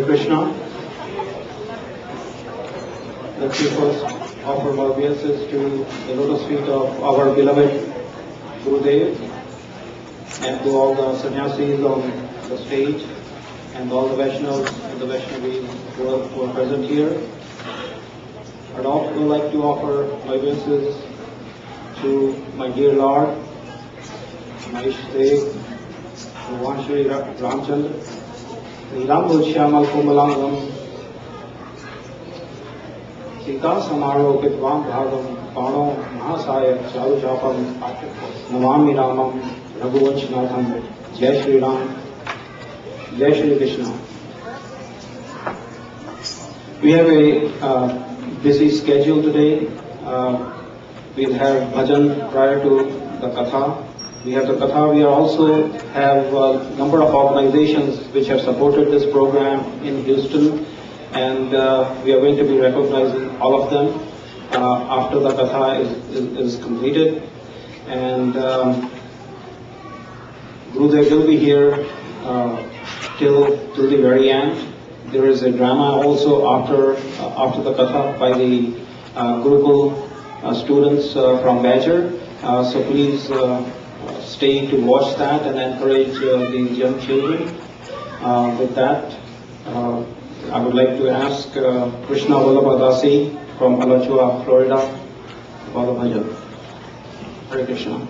Krishna. Let me first offer my obeisances to the lotus feet of our beloved Gurudeva and to all the sannyasis on the stage and all the Vaishnavas and the Vaishnavis who are present here. I'd also like to offer my obeisances to my dear Lord, my Ishtadev, Bhagwan Shri Ramchandra, the Ramul Shyamal Kumalangam, Sita Samaro Pitvam Bhagam, Pano Mahasaya Charu Chapam, Navami Ramam, Raghuvachnatham, Jai Shri Ram, Jai Shri Krishna. We have a busy schedule today. We'll have bhajan prior to the katha. We have the katha. We also have a number of organizations which have supported this program in Houston, and we are going to be recognizing all of them after the katha is completed. And Gurudev will be here till the very end. There is a drama also after the katha by the Gurukul students from Badger. So please stay to watch that and encourage these young children. With that, I would like to ask Krishna Vallabhadasi from Alachua, Florida, for the bhajan. Hare Krishna.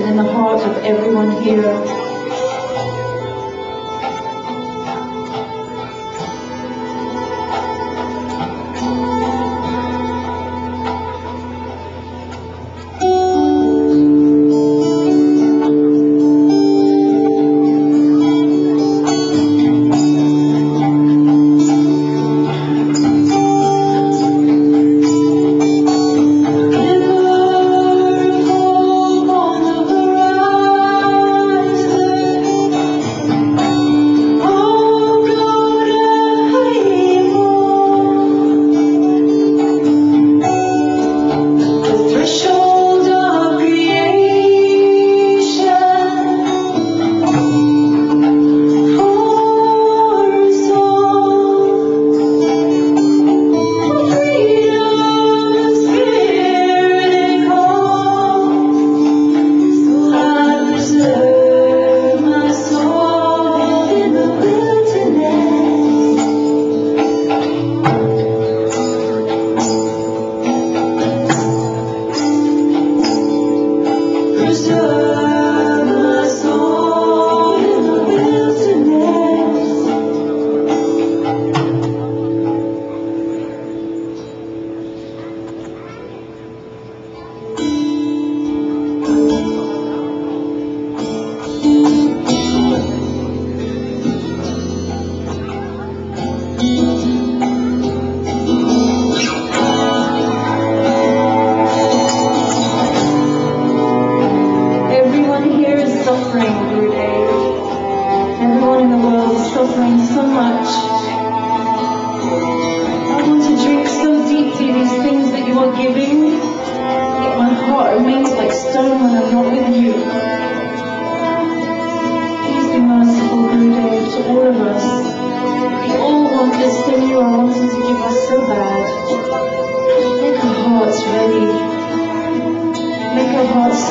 Never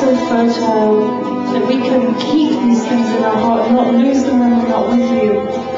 so fertile that we can keep these things in our heart and not lose them when we're not with you.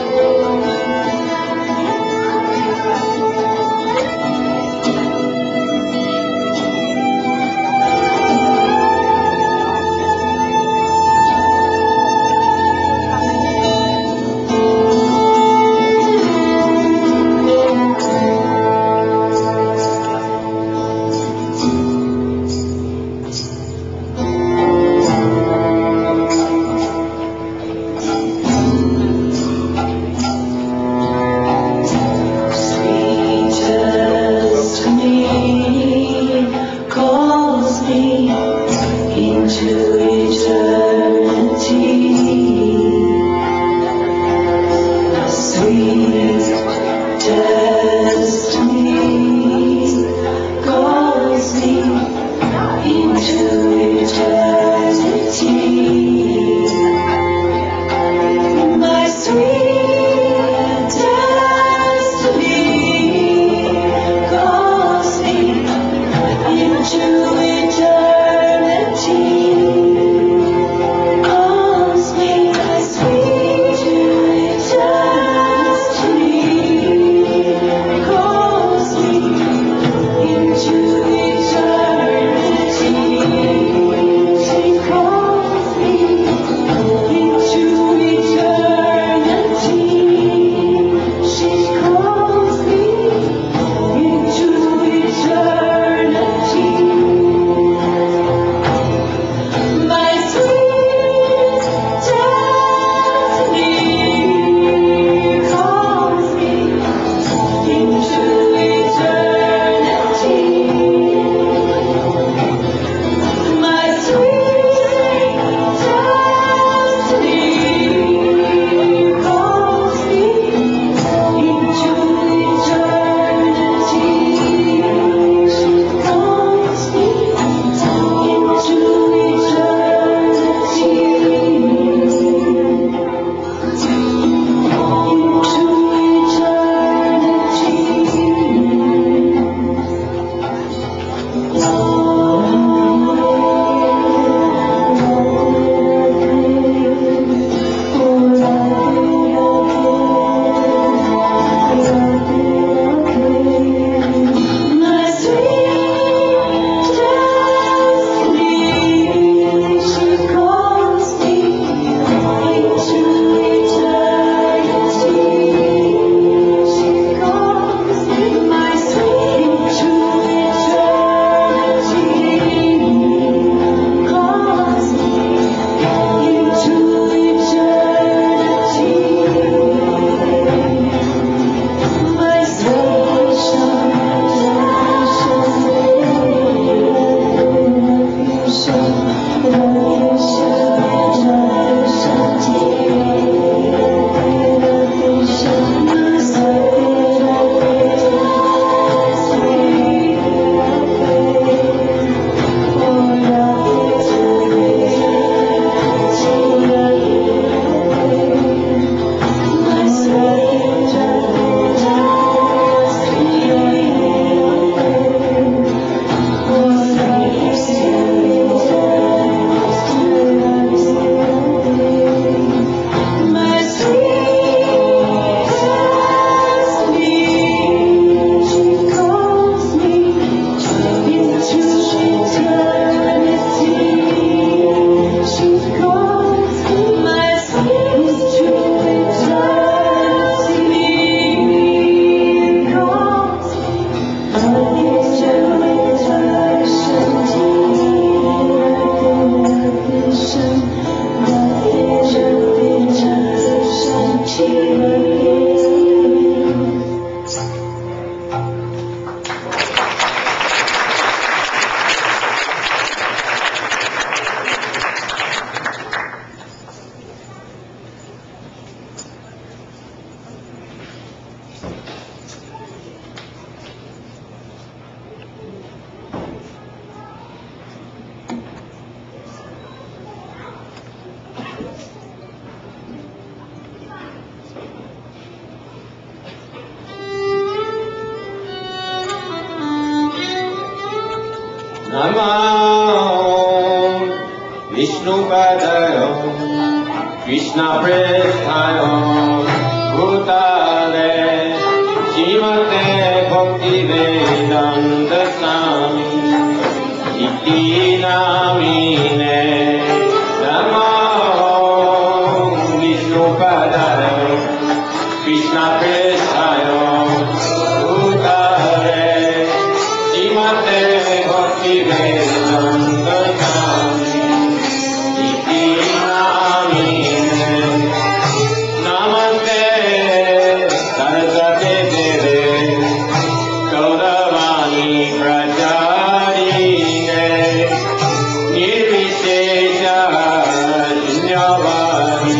Namo Vishnupadaya Krishna Prestaya Bhutale Srimate Bhakti Vedanta Swami Iti Namine Namo Vishnupadaya Krishna Prestaya Bhutale Srimate Bhakti Vedanta Swami Iti Namine Namaste Saraswate Deve Gauravani Pracharine Nirvishesha Shunyavadi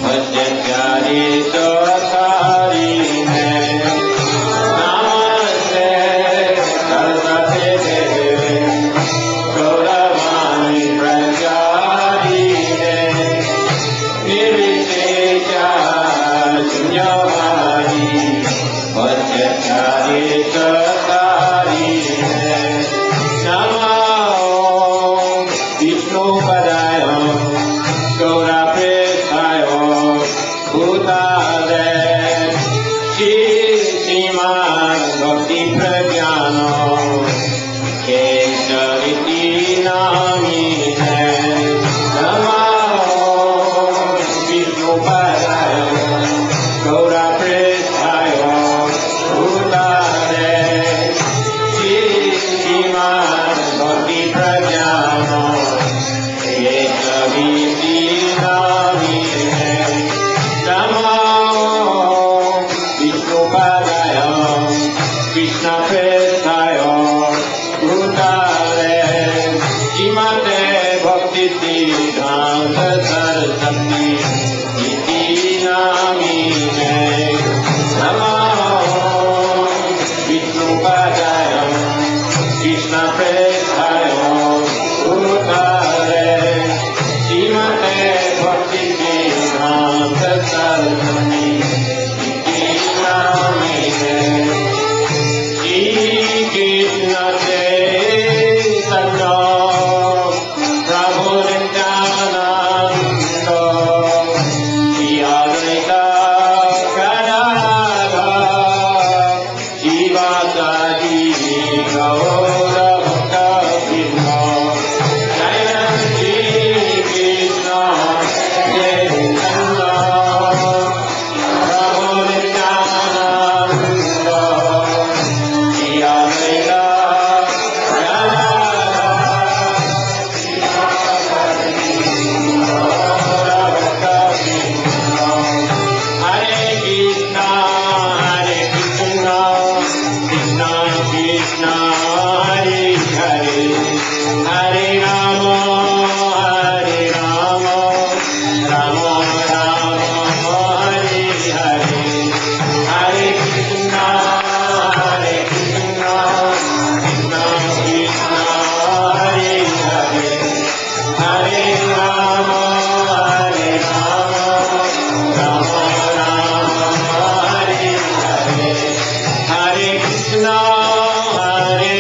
Vasyachari Satarine Namaste Saraswate Deve Gauravani Pracharine Nirvishesha Shunyavadi Vasyachari Satarine Namo Vishnupadaya Gaura Prestaya Bhutale Sriman Bhakti Pragyano Keshaviti Namine Namo Vishnupadaya Gaura Prestaya Bhutale Sriman Bhakti Pragyano Keshaviti Namine Namo Vishnupadaya Krishna Prestaya Bhutale Srimate Bhakti Siddhanta Saraswati Iti Namine Namo Vishnupadaya Krishna Prestaya Bhutale Srimate Bhakti Siddhanta Saraswati Iti Namine Shri Krishna Chaitanya Prabhu Nityananda Shri Advaita Gadadhar Shivasadi Gaura Bhakta-vrinda Jaya Shri Krishna Chaitanya Prabhu Nityananda Shri Advaita Hare Krishna, Hare Krishna, Krishna Krishna, Hare Hare, Hare Rama, Hare Rama, Rama Rama, Hare Hare, Hare Krishna, Hare Krishna, Krishna Krishna, Hare Hare, Hare Rama, Hare Rama, Rama Rama, Hare Hare, Hare Krishna, Hare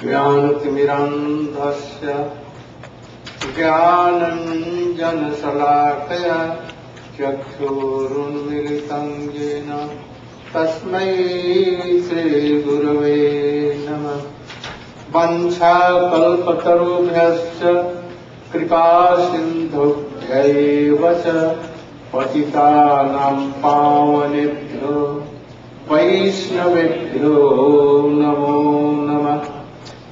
ज्ञानतिमिरान्धस्य ज्ञानञ्जनशलाकया चक्षुरुन्मिलितं येन तस्मै श्रीगुरवे नमः। वंशाकल्पतरुभ्यश्च कृपासिन्धुभ्यैव च पतितानां पावनेभ्यो वैष्णवेभ्यो नमो नमः।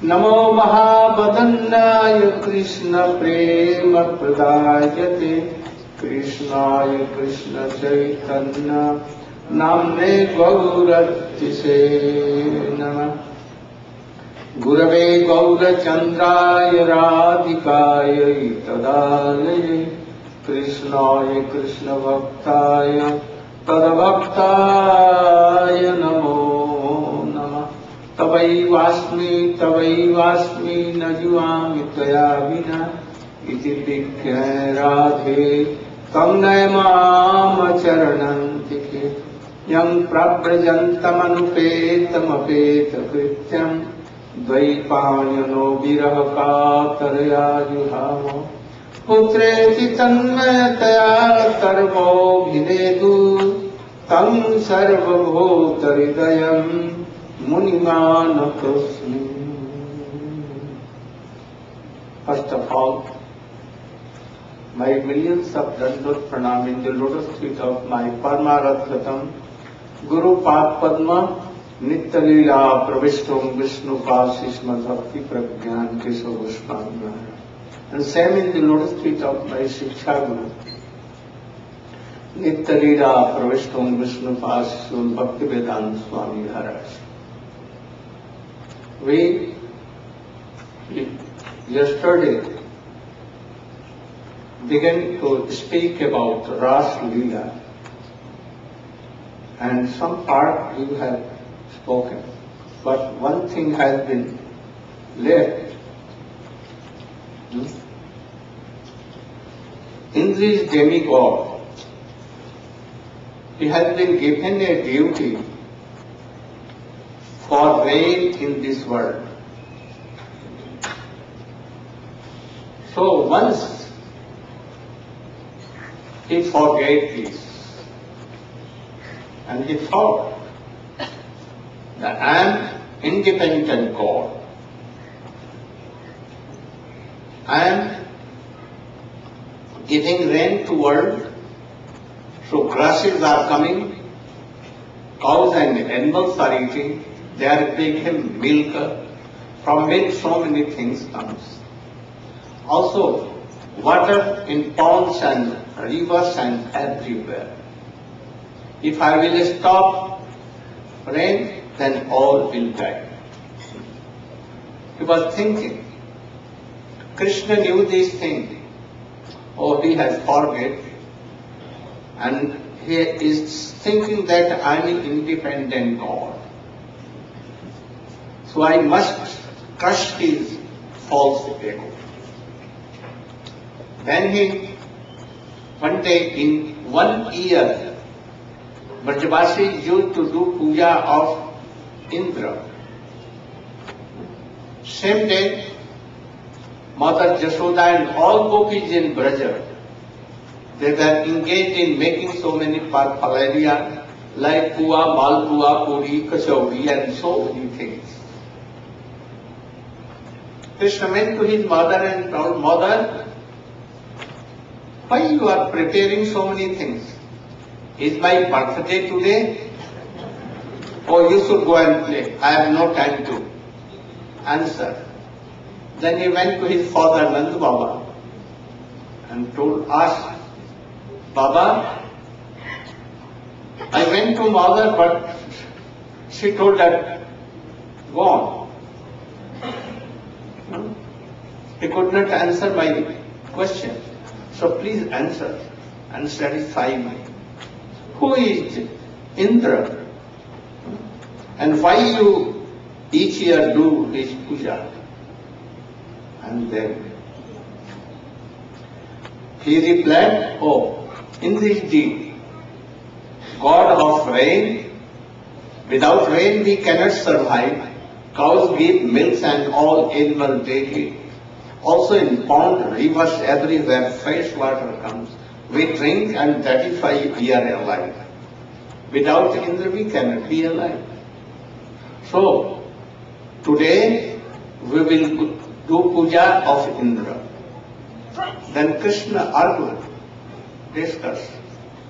नमो महावदन्नाय कृष्णप्रेमप्रदायते कृष्णाय कृष्णचैतन्य नाम्ने गौरतिसे नमः। गुरवे गौरचन्द्राय राधिकायै तदालये कृष्णाय कृष्णभक्ताय तद्भक्ताय नमो नमः। तवैवास्मि न जुवामि त्वया विना इति विज्ञाय राधे त्वं नय मामचरणन्तिके। यं प्रव्रजन्तमनुपेतमपेतकृत्यं द्वैपायनो विरह कातरया जुहावो पुत्रेति तन्मयतया सर्वोऽभिनेदु तं सर्वभूतहृदयं मुनिमानतोऽस्मि। First of all, my millions of dandot pranam in the lotus feet of my Paramaradhatam Guru Pad Padma Nitya Leela Pravishtom Vishnu Pasishma Bhakti Pragyan Keshav Goswami, and same in the lotus feet of my Shiksha Guru Nitya Leela Pravishtom Vishnu Pasishma Bhakti Vedanta Swami Maharaj. We yesterday began to speak about Ras Leela, and some part you have spoken, but one thing has been left. In this demigod, he has been given a duty for reign in this world. So once he forgave this, and he thought that I am independent God. I am giving rain to world, so grasses are coming, cows and animals are eating, they are making milk, from milk so many things comes. Also, water in ponds and rivers and everywhere. If I will stop rain, then all will die. He was thinking. Krishna knew this thing. Oh, he has forget. And he is thinking that I am an independent God. So I must crush his false ego. Then he, one day in 1 year, Brajavasis used to do puja of Indra. Same day, Mother Jashoda and all gopis in Braja, they were engaged in making so many paraphernalia like puwa, malpua, puri, kachauri and so many things. Krishna went to his mother and told, Mother, why you are preparing so many things? Is my birthday today? Or you should go and play. I have no time to answer. Then he went to his father Nand Baba and asked, Baba, I went to mother, but she told that, go on. He could not answer my question. So please answer and satisfy me. Who is Indra? And why you each year do his puja? And then he replied, oh, in this deed, God of rain, without rain we cannot survive. Cows give milk and all animal take it. Also in pond, rivers, everywhere fresh water comes. We drink and that is why we are alive. Without Indra we cannot be alive. So, today we will do puja of Indra. Then Krishna argued, discussed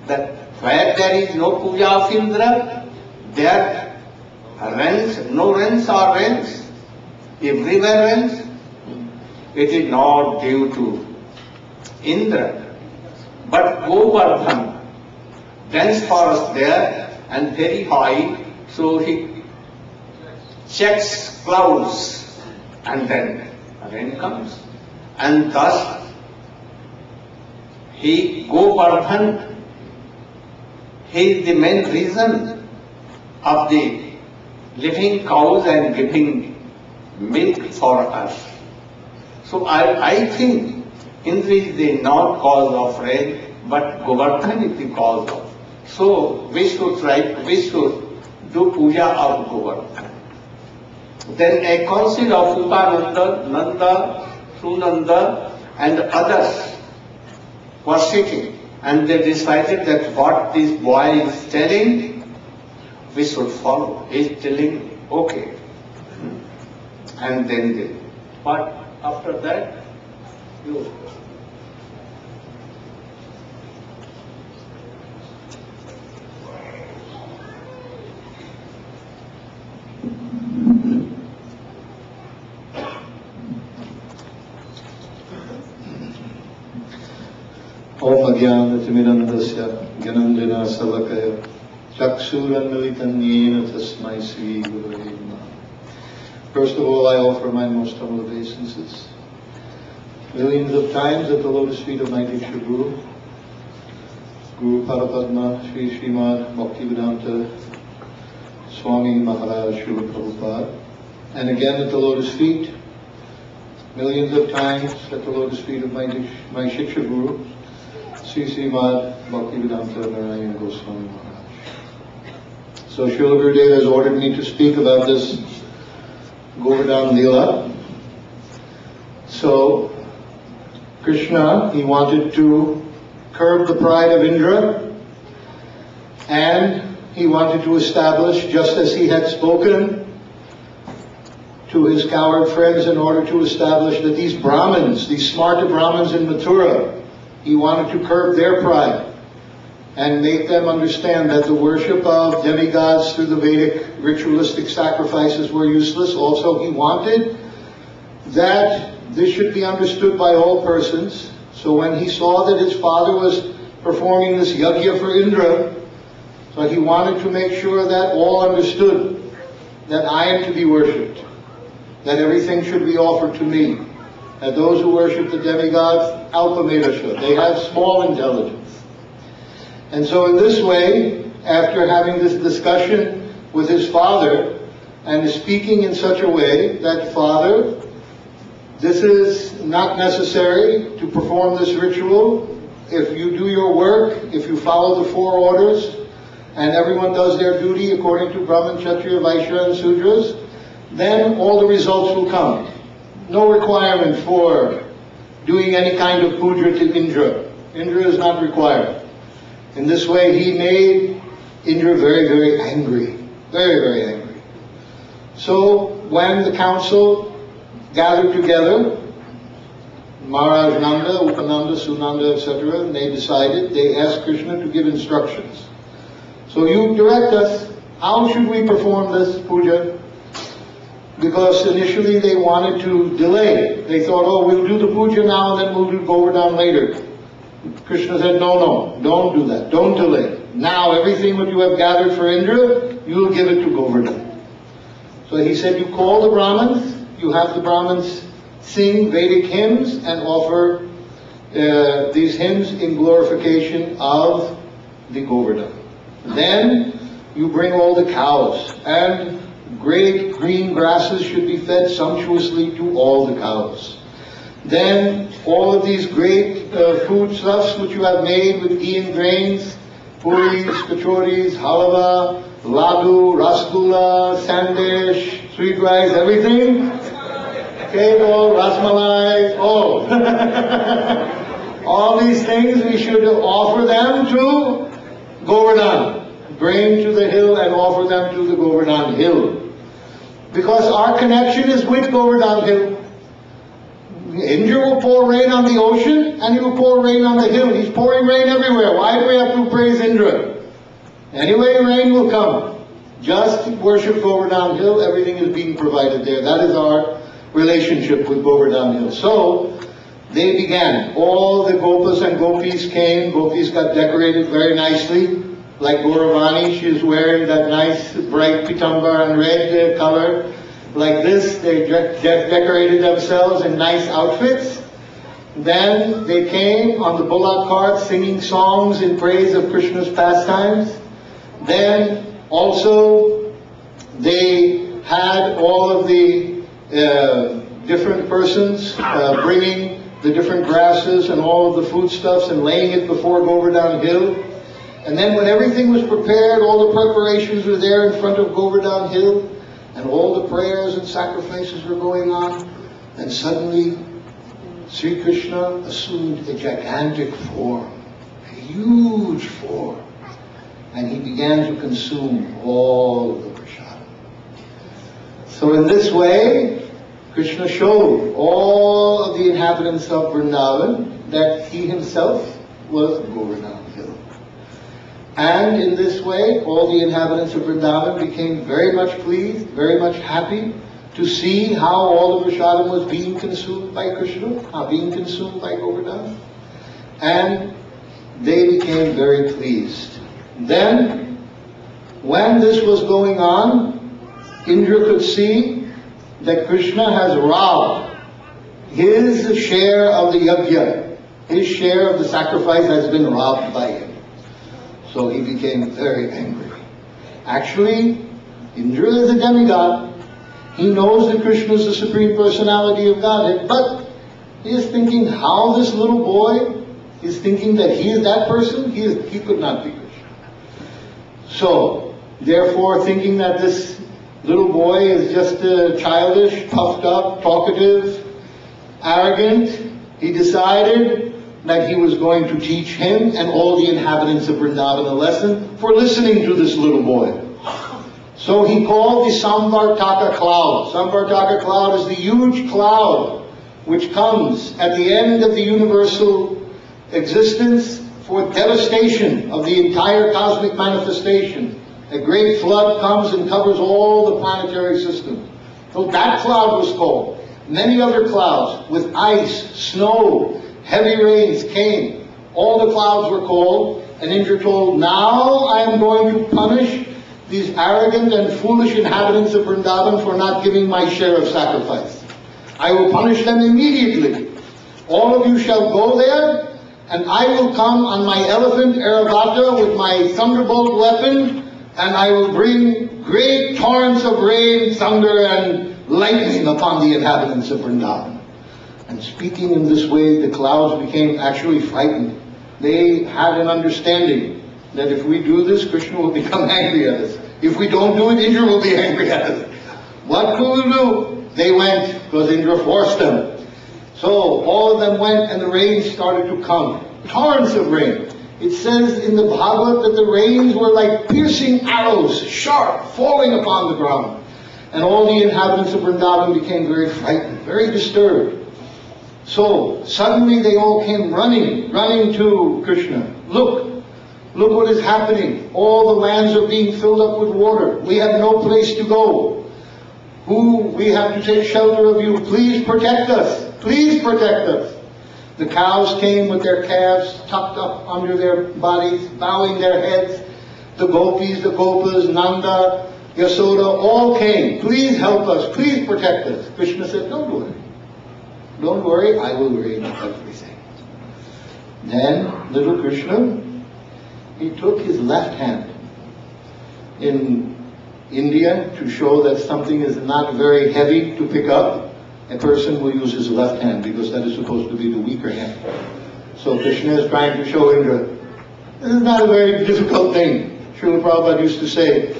that where there is no puja of Indra, there rains, no rains or rains. Everywhere rains. It is not due to Indra, but Govardhan, dense forest there and very high, so he checks clouds and then rain comes. And thus, Govardhan, he is the main reason of the living cows and giving milk for us. So I think Indra is the not cause of rain, but Govardhan is the cause of. So we should do puja of Govardhan. Then a council of Upananda, Nanda, Sunanda and others were sitting, and they decided that what this boy is telling, we should follow. He is telling, okay. And then what after that? You. Om Ajnanatimidandasya Gyananjana Savakaya Chaksuranmilitanjena Tasmai Sri Gurave Namaha. First of all, I offer my most humble obeisances. Millions of times at the lotus feet of my Diksha Guru, Guru Parapadma, Sri Srimad Bhaktivedanta Swami Maharaj Srila Prabhupada, and again at the lotus feet, millions of times at the lotus feet of my Shiksha Guru, Sri Srimad Bhaktivedanta Narayan Goswami Maharaj. So Srila Gurudeva has ordered me to speak about this Govardhan Leela. So Krishna, he wanted to curb the pride of Indra, and he wanted to establish, just as he had spoken to his coward friends in order to establish that these Brahmins, these smarta Brahmins in Mathura, he wanted to curb their pride and make them understand that the worship of demigods through the Vedic ritualistic sacrifices were useless. Also, he wanted that this should be understood by all persons. So when he saw that his father was performing this yajna for Indra, so he wanted to make sure that all understood that I am to be worshipped, that everything should be offered to me, that those who worship the demigods, alpamedasha, they have small intelligence. And so in this way, after having this discussion with his father, and speaking in such a way that, Father, this is not necessary to perform this ritual. If you do your work, if you follow the 4 orders, and everyone does their duty according to Brahman, Kshatriya, Vaishya, and Sudras, then all the results will come. No requirement for doing any kind of puja to Indra. Indra is not required. In this way, he made Indra very, very angry. Very, very angry. So when the council gathered together, Maharaj Nanda, Upananda, Sunanda, etc., and they decided, they asked Krishna to give instructions. So you direct us, how should we perform this puja? Because initially they wanted to delay. They thought, oh, we'll do the puja now and then we'll do Govardhan later. Krishna said, no, don't do that. Don't delay. Now everything that you have gathered for Indra, you will give it to Govardhan. So he said, you call the Brahmins, you have the Brahmins sing Vedic hymns and offer these hymns in glorification of the Govardhan. Then you bring all the cows, and great green grasses should be fed sumptuously to all the cows. Then all of these great foodstuffs which you have made with ghee and grains, puris, kachoris, halava, ladu, rasgulla, sandesh, Sweet rice, everything? Cake, all, rasmalai, all. All these things we should offer them to Govardhan. Bring to the hill and offer them to the Govardhan hill. Because our connection is with Govardhan hill. Indra will pour rain on the ocean and he will pour rain on the hill. He's pouring rain everywhere. Why do we have to praise Indra? Anyway, rain will come. Just worship Govardhan hill, everything is being provided there. That is our relationship with Govardhan hill. So, they began. All the gopas and gopis came. Gopis got decorated very nicely. Like Gauravani, she is wearing that nice bright pitambar and red color. Like this, they decorated themselves in nice outfits. Then they came on the bullock cart singing songs in praise of Krishna's pastimes. Then also they had all of the different persons bringing the different grasses and all of the foodstuffs and laying it before Govardhan hill. And then when everything was prepared, all the preparations were there in front of Govardhan hill, and all the prayers and sacrifices were going on, and suddenly Sri Krishna assumed a gigantic form, a huge form, and he began to consume all of the prasad. So in this way, Krishna showed all of the inhabitants of Vrindavan that he himself was Govardhan hill. And in this way, all the inhabitants of Vrindavan became very much pleased, very much happy to see how all the prasadam was being consumed by Krishna, being consumed by Govardhan. And they became very pleased. Then, when this was going on, Indra could see that Krishna has robbed his share of the yajna. His share of the sacrifice has been robbed by him. So he became very angry. Actually, Indra is a demigod. He knows that Krishna is the Supreme Personality of Godhead, but he is thinking how this little boy is thinking that he is that person. He could not be Krishna. So, therefore, thinking that this little boy is just childish, puffed up, talkative, arrogant, he decided that he was going to teach him and all the inhabitants of Vrindavan a lesson for listening to this little boy. So he called the Samvartaka cloud. Samvartaka cloud is the huge cloud which comes at the end of the universal existence for devastation of the entire cosmic manifestation. A great flood comes and covers all the planetary system. So that cloud was called. Many other clouds with ice, snow, heavy rains came. All the clouds were called, and Indra told, now I am going to punish these arrogant and foolish inhabitants of Vrindavan for not giving my share of sacrifice. I will punish them immediately. All of you shall go there, and I will come on my elephant Airavata with my thunderbolt weapon, and I will bring great torrents of rain, thunder, and lightning upon the inhabitants of Vrindavan. And speaking in this way, the clouds became actually frightened. They had an understanding that if we do this, Krishna will become angry at us. If we don't do it, Indra will be angry at us. What could we do? They went, because Indra forced them. So all of them went, and the rain started to come. Torrents of rain. It says in the Bhagavad that the rains were like piercing arrows, sharp, falling upon the ground. And all the inhabitants of Vrindavan became very frightened, very disturbed. So suddenly they all came running to Krishna. Look what is happening. All the lands are being filled up with water. We have no place to go. We have to take shelter of you. Please protect us. Please protect us. The cows came with their calves tucked up under their bodies, bowing their heads. The gopis, the gopas, Nanda, Yasoda, all came. Please help us. Please protect us. Krishna said, don't worry. Don't worry, I will arrange everything. Then, little Krishna, he took his left hand. In India, to show that something is not very heavy to pick up, a person will use his left hand because that is supposed to be the weaker hand. So Krishna is trying to show Indra, this is not a very difficult thing. Srila Prabhupada used to say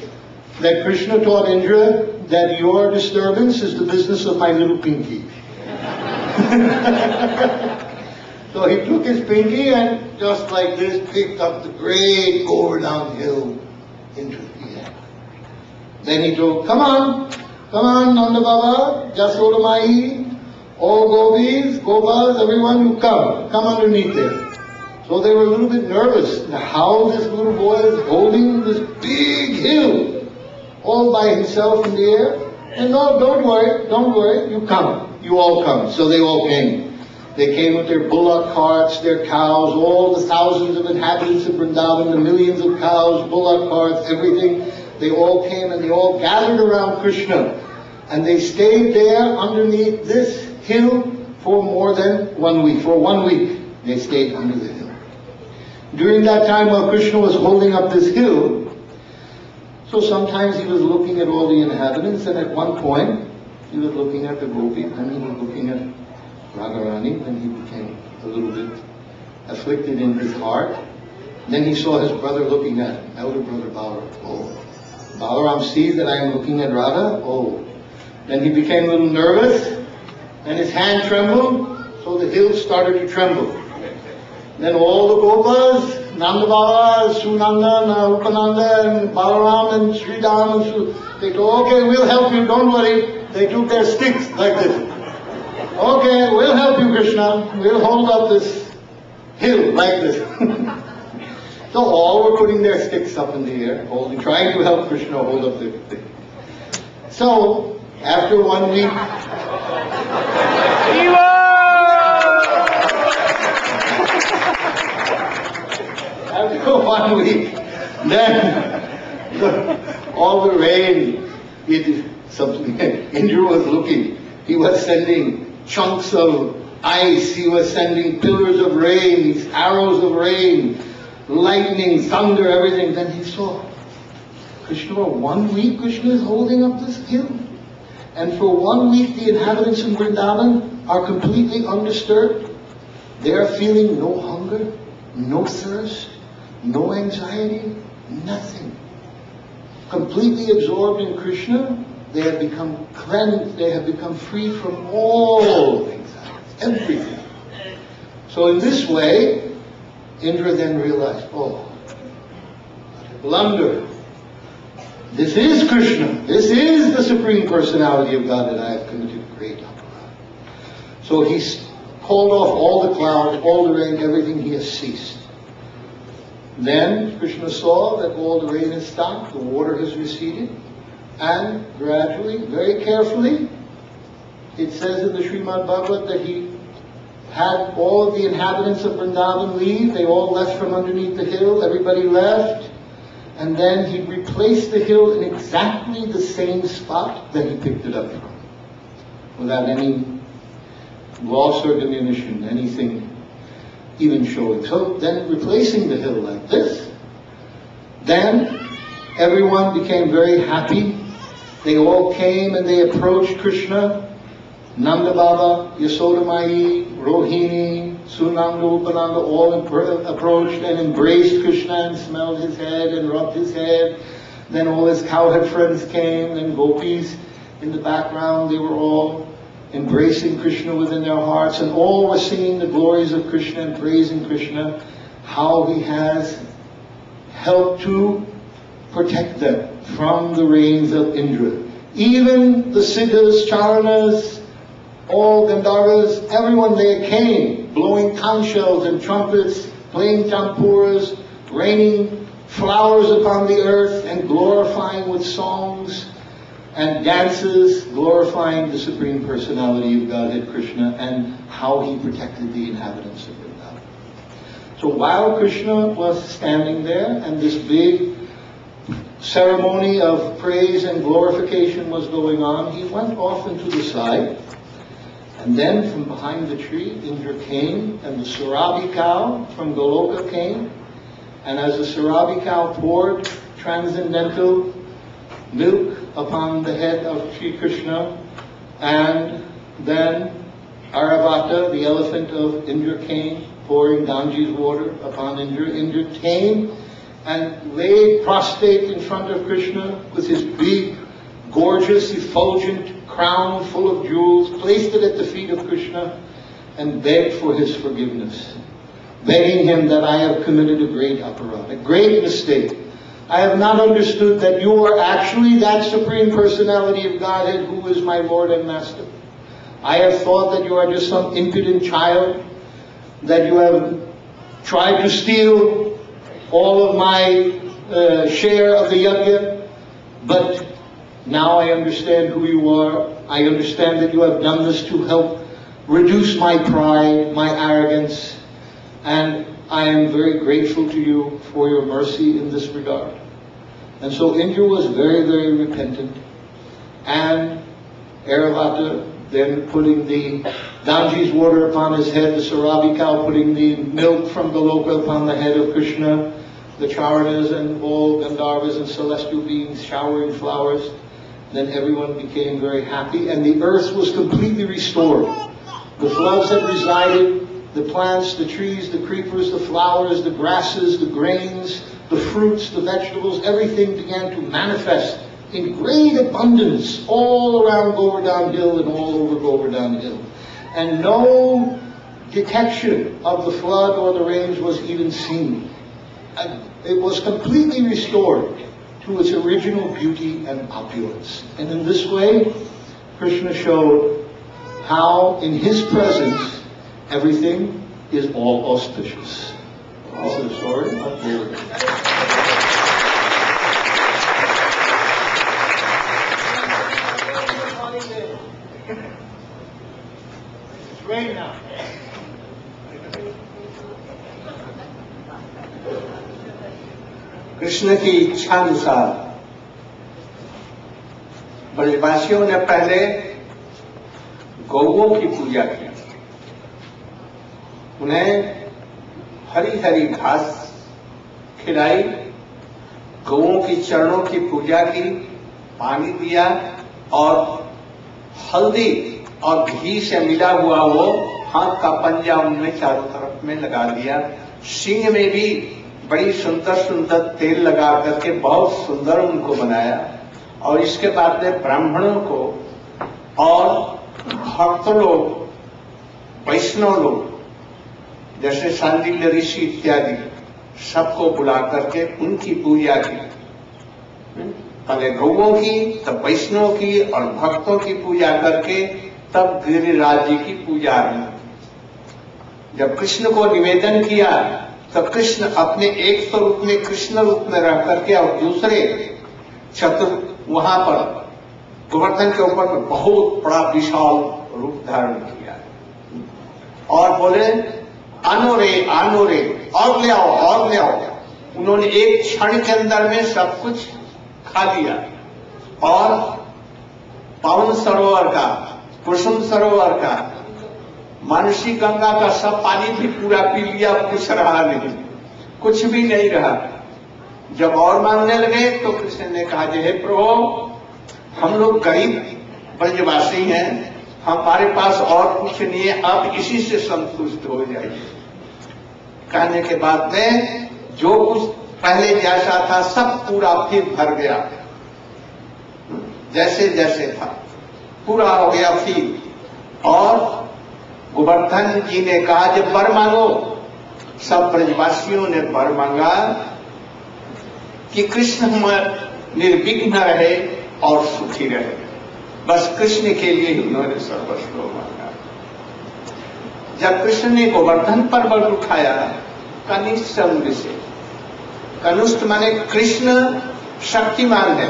that Krishna taught Indra that your disturbance is the business of my little pinky. So he took his pinky and just like this picked up the great over downhill into the air. Then he told, come on, Nanda Baba, Jasoda Mai, all gopis, gopas, everyone, you come underneath there. So they were a little bit nervous. How this little boy is holding this big hill all by himself in the air. And no, don't worry, you come. You all come. So they all came. They came with their bullock carts, their cows, all the thousands of inhabitants of Vrindavan, the millions of cows, bullock carts, everything. They all came and they all gathered around Krishna. And they stayed there underneath this hill for more than 1 week. For 1 week, they stayed under the hill. During that time while Krishna was holding up this hill, so sometimes he was looking at all the inhabitants, and at one point, he was looking at the gopi, and he was looking at Radharani, and he became a little bit afflicted in his heart. Then he saw his brother looking at him, elder brother Balaram. Oh, Balaram sees that I am looking at Radha. Oh. Then he became a little nervous, and his hand trembled, so the hill started to tremble. Then all the gopas, Nanda Baba, Sunanda, Upananda, and Balaram, and Sridham, and they told, okay, we'll help you, don't worry. They took their sticks like this. Okay, we'll help you, Krishna. We'll hold up this hill like this. So all were putting their sticks up in the air, trying to help Krishna hold up the thing. So, after 1 week, after 1 week, then all the rain, Indra was looking. He was sending chunks of ice, he was sending pillars of rain, these arrows of rain, lightning, thunder, everything. Then he saw Krishna, for 1 week Krishna is holding up this hill. And for 1 week the inhabitants in Vrindavan are completely undisturbed. They are feeling no hunger, no thirst, no anxiety, nothing. Completely absorbed in Krishna, they have become cleansed, they have become free from all anxiety, everything. So in this way, Indra then realized, oh, what a blunder. This is Krishna. This is the Supreme Personality of God that I have committed great aparadh. So he called off all the clouds, all the rain, everything. He has ceased. Then Krishna saw that all the rain has stopped, the water has receded, and gradually, very carefully, it says in the Srimad Bhagavad that he had all of the inhabitants of Vrindavan leave. They all left from underneath the hill. Everybody left. And then he replaced the hill in exactly the same spot that he picked it up from, without any loss or diminution, anything even showing. So then replacing the hill like this, then everyone became very happy. They all came and they approached Krishna. Nanda Baba, Yasoda Mai, Rohini, Sunanda, Upananda all approached and embraced Krishna and smelled his head and rubbed his head. Then all his cowhead friends came, and gopis in the background, they were all embracing Krishna within their hearts, and all were singing the glories of Krishna and praising Krishna, how he has helped to protect them from the rains of Indra. Even the Siddhas, Charanas, all Gandharvas, everyone there came, blowing conch shells and trumpets, playing tampuras, raining flowers upon the earth, and glorifying with songs and dances, glorifying the Supreme Personality of Godhead Krishna and how he protected the inhabitants of Vrindavan. So while Krishna was standing there and this big ceremony of praise and glorification was going on, he went off into the side. And then from behind the tree, Indra came, and the Surabi cow from Goloka came. And as the Surabi cow poured transcendental milk upon the head of Sri Krishna, and then Aravata, the elephant of Indra, came, pouring Ganges water upon Indra. Indra came and laid prostrate in front of Krishna with his big gorgeous, effulgent crown full of jewels, placed it at the feet of Krishna, and begged for his forgiveness, begging him that I have committed a great aparadha, a great mistake. I have not understood that you are actually that Supreme Personality of Godhead who is my Lord and Master. I have thought that you are just some impudent child, that you have tried to steal all of my share of the yajna, but now I understand who you are. I understand that you have done this to help reduce my pride, my arrogance, and I am very grateful to you for your mercy in this regard. And so Indra was very, very repentant, and Airavata then putting the Ganges water upon his head, the Sarabi cow putting the milk from Goloka upon the head of Krishna, the Charanas and all Gandharvas and celestial beings showering flowers. Then everyone became very happy, and the earth was completely restored. The floods had resided, the plants, the trees, the creepers, the flowers, the grasses, the grains, the fruits, the vegetables, everything began to manifest in great abundance all around Govardhan Hill and all over Govardhan Hill. And no detection of the flood or the rains was even seen. It was completely restored to its original beauty and opulence. And in this way, Krishna showed how in his presence everything is all auspicious. This is the story of Gurudeva. It's rain now. Krishna की इच्छा अनुसार ब्रजवासियों ने पहले गौओं की पूजा की, उन्हें हरी हरी घास खिलाई, गौओं की चरणों की पूजा की, पानी दिया और हल्दी और घी से मिला हुआ वो हाथ का पंजा उनमें चारों तरफ में लगा दिया। सिंह में भी बड़ी सुंदर सुंदर तेल लगा करके बहुत सुंदर उनको बनाया। और इसके बाद में ब्राह्मणों को और भक्त लोग, वैष्णव लोग जैसे सांडिल्य ऋषि इत्यादि सबको बुला करके उनकी पूजा की। पहले गौओं की, तब वैष्णव की और भक्तों की पूजा करके तब गिरिराज जी की पूजा हुई। जब कृष्ण को निवेदन किया तब कृष्ण अपने एक स्वरूप में कृष्ण रूप में रह करके और दूसरे चतुर वहां पर गोवर्धन के ऊपर में बहुत बड़ा विशाल रूप धारण किया और बोले आनो रे और ले आओ और ले आओ। उन्होंने एक क्षण के अंदर में सब कुछ खा लिया और पावन सरोवर का, कुसुम सरोवर का, मानसी गंगा का सब पानी भी पूरा पी लिया, कुछ रहा नहीं, कुछ भी नहीं रहा। जब और मांगने लगे तो कृष्ण ने कहा, हे प्रभु हम लोग गरीब ब्रजवासी हैं, हमारे पास और कुछ नहीं है, आप इसी से संतुष्ट हो जाइए। कहने के बाद में जो कुछ पहले जैसा था सब पूरा फिर भर गया, जैसे जैसे था पूरा हो गया फिर। और गोवर्धन जी ने कहा जब वर मांगो, सब ब्रजवासियों ने वर मांगा कि कृष्ण निर्विघ्न रहे और सुखी रहे। बस कृष्ण के लिए ही उन्होंने सर्वस्व मांगा। जब कृष्ण ने गोवर्धन पर्वत उठाया कनिष्ठ अंग से, कनिष्ठ माने कृष्ण शक्तिमान है,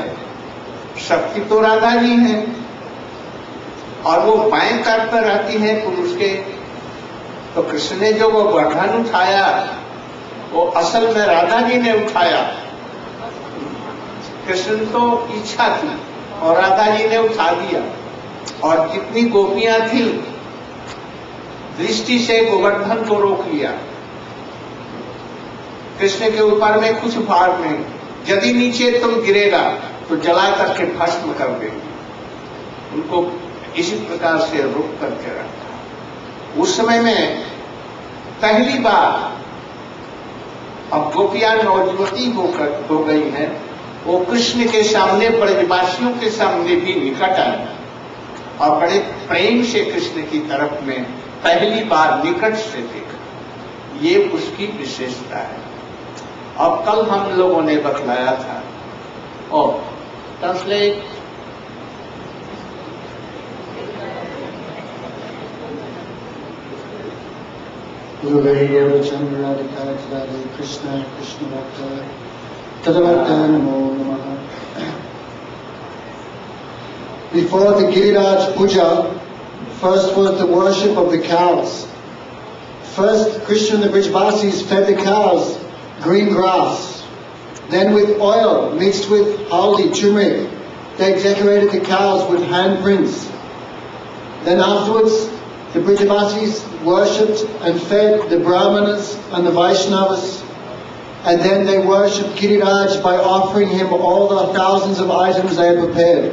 शक्ति तो राधा जी है और वो बाएं तट पर रहती है पुरुष के। तो कृष्ण ने जो वो गोवर्धन उठाया वो असल में राधा जी ने उठाया। कृष्ण तो इच्छा थी और राधा जी ने उठा दिया। और जितनी गोपियां थी दृष्टि से गोवर्धन को रोक लिया। कृष्ण के ऊपर में कुछ भार नहीं, यदि नीचे तुम गिरेगा तो जला करके भस्म कर देगी। उनको इसी प्रकार से रोक करके रखा। उस समय में पहली बार अब गोपियां नवजुवती हो गई हैं, वो कृष्ण के सामने, ब्रजवासियों के सामने भी निकट आया और बड़े प्रेम से कृष्ण की तरफ में पहली बार निकट से देखा। ये उसकी विशेषता है। अब कल हम लोगों ने बतलाया था और translate Krishna Krishna Bhakta Tadavata Namo Namaha. Before the Giriraj Puja, first was the worship of the cows. First, Krishna and the Brijvasis fed the cows green grass. Then with oil mixed with haldi, turmeric, they decorated the cows with handprints. Then afterwards, the Brijvasis worshipped and fed the Brahmanas and the Vaishnavas, and then they worshipped Giriraj by offering him all the thousands of items they had prepared.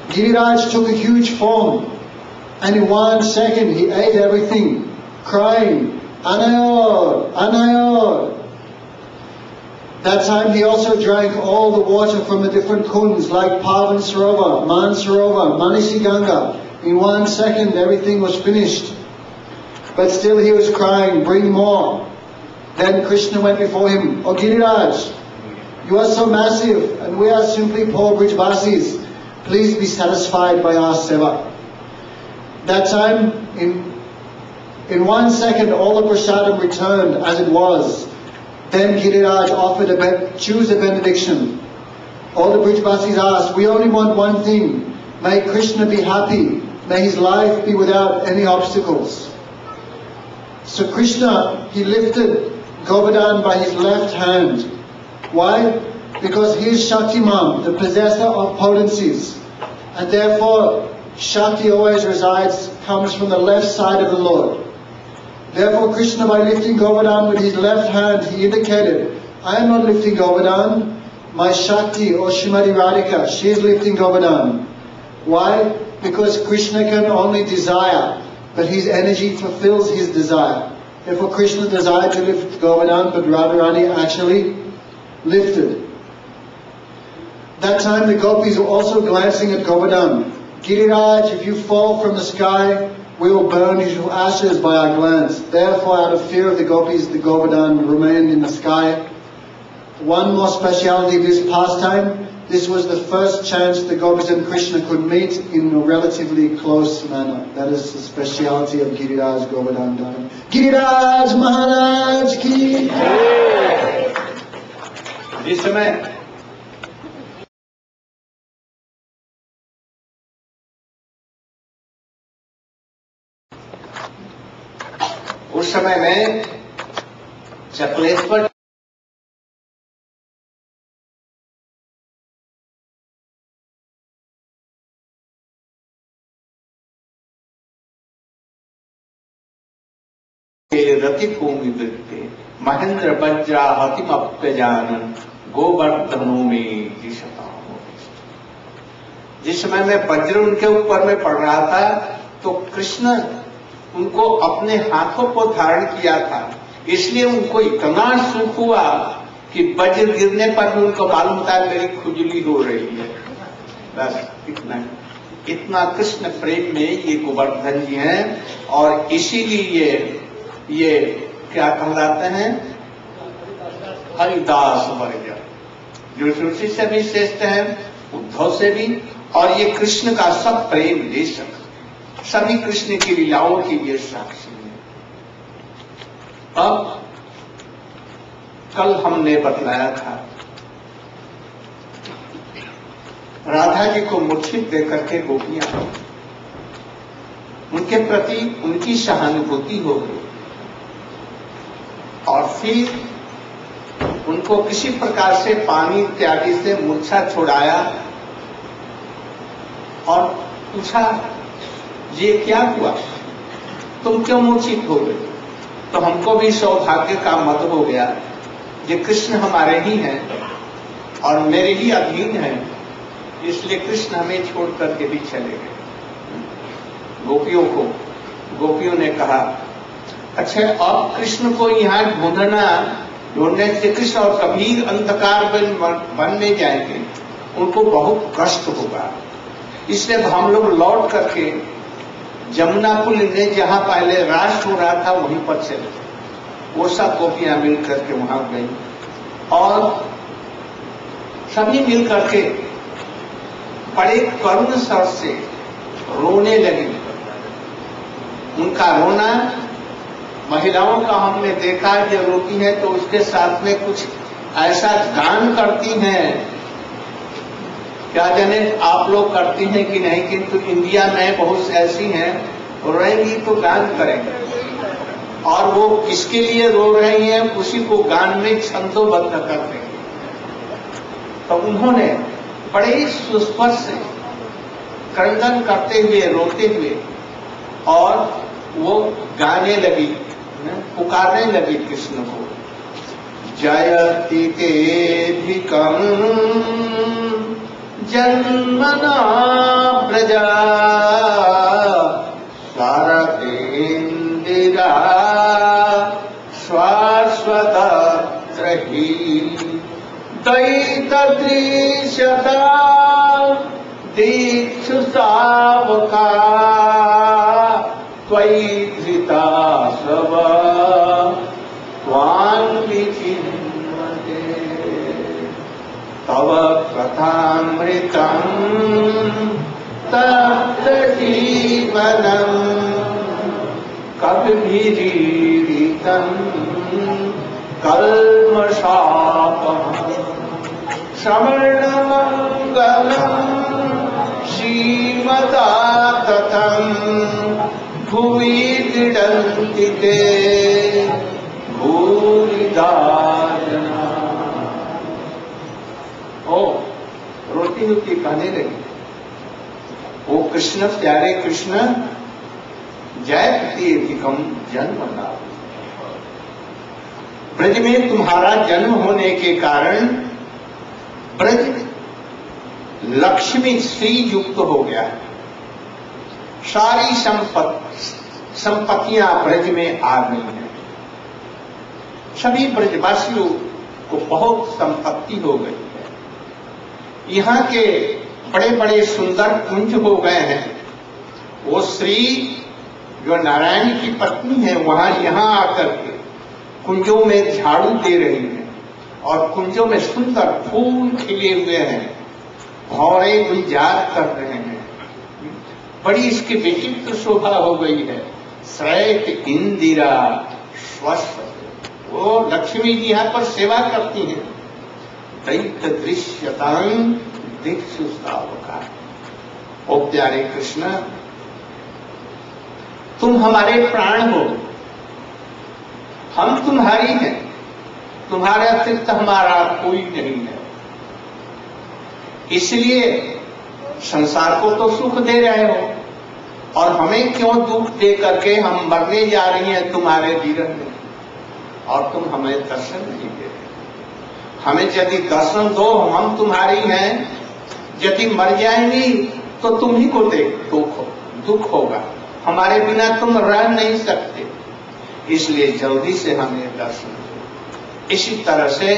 Giriraj took a huge form, and in 1 second he ate everything, crying, Anayor, Anayor. That time he also drank all the water from the different kunds like Pavan Sarova, Man Sarova, Manisi Ganga. In 1 second everything was finished. But still he was crying, bring more. Then Krishna went before him, O Giriraj, you are so massive and we are simply poor Brijvasis. Please be satisfied by our seva. That time, in 1 second, all the prasadam returned as it was. Then Giriraj offered choose a benediction. All the Brijvasis asked, we only want one thing. May Krishna be happy. May his life be without any obstacles. So Krishna, he lifted Govardhan by his left hand. Why? Because he is Shaktiman, the possessor of potencies. And therefore, Shakti always comes from the left side of the Lord. Therefore, Krishna, by lifting Govardhan with his left hand, he indicated, I am not lifting Govardhan. My Shakti, or Shrimati Radhika, she is lifting Govardhan. Why? Because Krishna can only desire, but his energy fulfills his desire. Therefore, Krishna desired to lift Govardhan, but Radharani actually lifted. That time the gopis were also glancing at Govardhan. Giriraj, if you fall from the sky, we will burn you to ashes by our glance. Therefore, out of fear of the gopis, the Govardhan remained in the sky. One more speciality of this pastime, this was the first chance the gopis and Krishna could meet in a relatively close manner. That is the speciality of Giriraj Govardhan Dhanam. Giriraj Maharaj ki! जिस समय उस समय में चपलेश्वर रति भूमि वृत्ते महेंद्र वज्रा हतिमप्यजानन गोवर्धनो में दिशता। जिस समय में वज्र उनके ऊपर में पड़ रहा था तो कृष्ण उनको अपने हाथों को धारण किया था, इसलिए उनको इतना सुख हुआ कि वज्र गिरने पर भी उनको मालूम था मेरी खुजली हो रही है। बस इतना कृष्ण प्रेम में ये गोवर्धन जी हैं और इसीलिए ये क्या कहलाते हैं, हरिदास वर्ग, जो तुलसी से भी श्रेष्ठ है, उद्धव से भी, और ये कृष्ण का सब प्रेम देशक, सभी कृष्ण की लीलाओं की ये साक्षी है। अब कल हमने बतलाया था राधा जी को मूर्छित देकर के गोपियां उनके प्रति उनकी सहानुभूति हो गई और फिर उनको किसी प्रकार से पानी इत्यादि से मूर्छा छुड़ाया और पूछा ये क्या हुआ, तुम क्यों मूर्छित हो गए? तो हमको भी सौभाग्य का मत हो गया, ये कृष्ण हमारे ही हैं और मेरे ही अधीन हैं, इसलिए कृष्ण हमें छोड़ करके भी चले गए। गोपियों ने कहा अच्छा अब कृष्ण को यहाँ ढूंढना जो नित्य कृष्ण और कबीर अंधकार बनने जाएंगे, उनको बहुत कष्ट होगा। इसलिए हम लोग लौट करके जमुना पुल ने जहां पहले राष्ट्र हो रहा था वहीं पर चले। वो सब गोपियां मिल करके वहां गई और सभी मिल करके बड़े करुण स्वर से रोने लगी। उनका रोना, महिलाओं का हमने देखा जब रोती है तो उसके साथ में कुछ ऐसा गान करती हैं, क्या जाने आप लोग करती हैं कि नहीं, किंतु इंडिया में बहुत ऐसी हैं, रोएंगी तो गान करेंगे और वो किसके लिए रो रही हैं उसी को गान में छंदोबद्ध कर देंगे। तो उन्होंने बड़े सुस्वर से क्रंदन करते हुए, रोते हुए, और वो गाने लगी, पुकारने लगी कृष्ण को। जयति तेधिकं जन्मना प्रजा शारदेन्द्रिरा शाश्वतत्र हि दैतदृश्यता दीक्षु सावका त्वयि धृता सब त्वां विचिन्वते तव कथामृतं तप्त जीवनं कविभिरीडितं कल्मषापहं श्रवणमङ्गलं श्रीमता ततं भुवि क्रीडन्ति ते भूरिदा जना। ओ रोती रोती कहने लगी, ओ कृष्ण, प्यारे कृष्ण, जयत्यधिकं जन्मना, ब्रज में तुम्हारा जन्म होने के कारण ब्रज लक्ष्मी श्री युक्त हो गया है। सारी संपत्तियां ब्रज में आ गई हैं। सभी ब्रजवासियों को बहुत संपत्ति हो गई है। यहाँ के बड़े बड़े सुंदर कुंज हो गए हैं। वो श्री जो नारायण की पत्नी है वहां यहाँ आकर के कुंजों में झाड़ू दे रही है और कुंजों में सुंदर फूल खिले हुए हैं, भौरे गुलजार कर रहे हैं। बड़ी इसकी विचित्र शोभा हो गई है। श्रैत इंदिरा स्वस्थ, वो लक्ष्मी जी यहाँ पर सेवा करती हैं। दैत्य दृश्यतां दीक्षु सावका, ओ प्यारे कृष्ण, तुम हमारे प्राण हो, हम तुम्हारी हैं, तुम्हारे अतिरिक्त हमारा कोई नहीं है। इसलिए संसार को तो सुख दे रहे हो और हमें क्यों दुख दे करके हम मरने जा रही हैं तुम्हारे विरह में, और तुम हमें दर्शन नहीं दे रहे। हमें यदि दर्शन दो, हम तुम्हारी हैं, यदि मर जाएंगी तो तुम ही को दुख होगा, हमारे बिना तुम रह नहीं सकते, इसलिए जल्दी से हमें दर्शन दो। इसी तरह से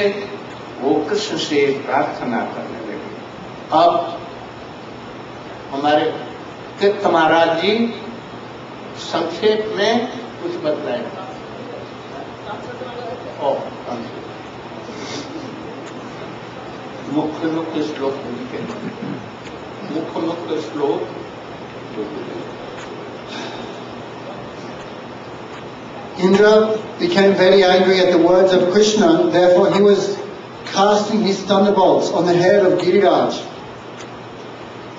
वो कृष्ण से प्रार्थना करने लगे। अब हमारे तीर्थ महाराज जी संक्षेप में कुछ बतलाएंगे। मुख्य श्लोक मुख्य श्लोक। Indra became very angry at the words of Krishna, therefore he was casting his thunderbolts on the head of Giriraj.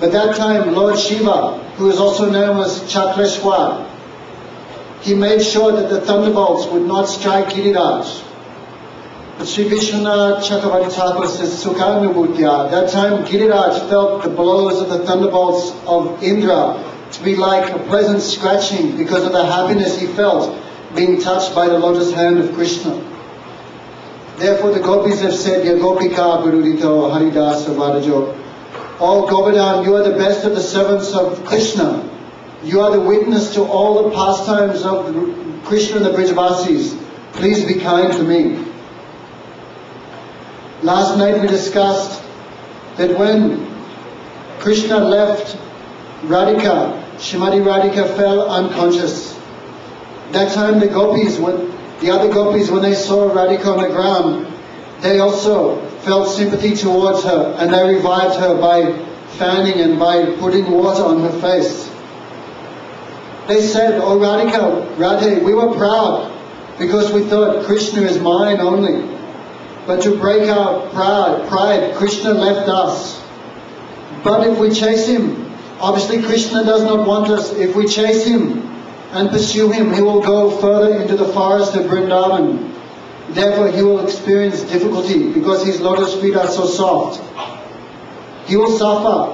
But that time Lord Shiva, who is also known as Chakreshwar, he made sure that the thunderbolts would not strike Giriraj. But Sri Vishwanath Chakravarti Thakur says, Sukhanubhutya, that time Giriraj felt the blows of the thunderbolts of Indra to be like a pleasant scratching because of the happiness he felt being touched by the lotus hand of Krishna. Therefore the gopis have said, Yagopika Gurudito Haridasa Vadajo, O Govardhan, you are the best of the servants of Krishna. You are the witness to all the pastimes of Krishna and the Brijavasis. Please be kind to me. Last night we discussed that when Krishna left Radhika, Srimati Radhika fell unconscious. That time the other gopis, when they saw Radhika on the ground, they also felt sympathy towards her, and they revived her by fanning and by putting water on her face. They said, "Oh Radhika, Radhe, we were proud because we thought Krishna is mine only. But to break our pride, Krishna left us. But if we chase him, obviously Krishna does not want us. If we chase him and pursue him, he will go further into the forest of Vrindavan. Therefore he will experience difficulty because his lotus feet are so soft. He will suffer."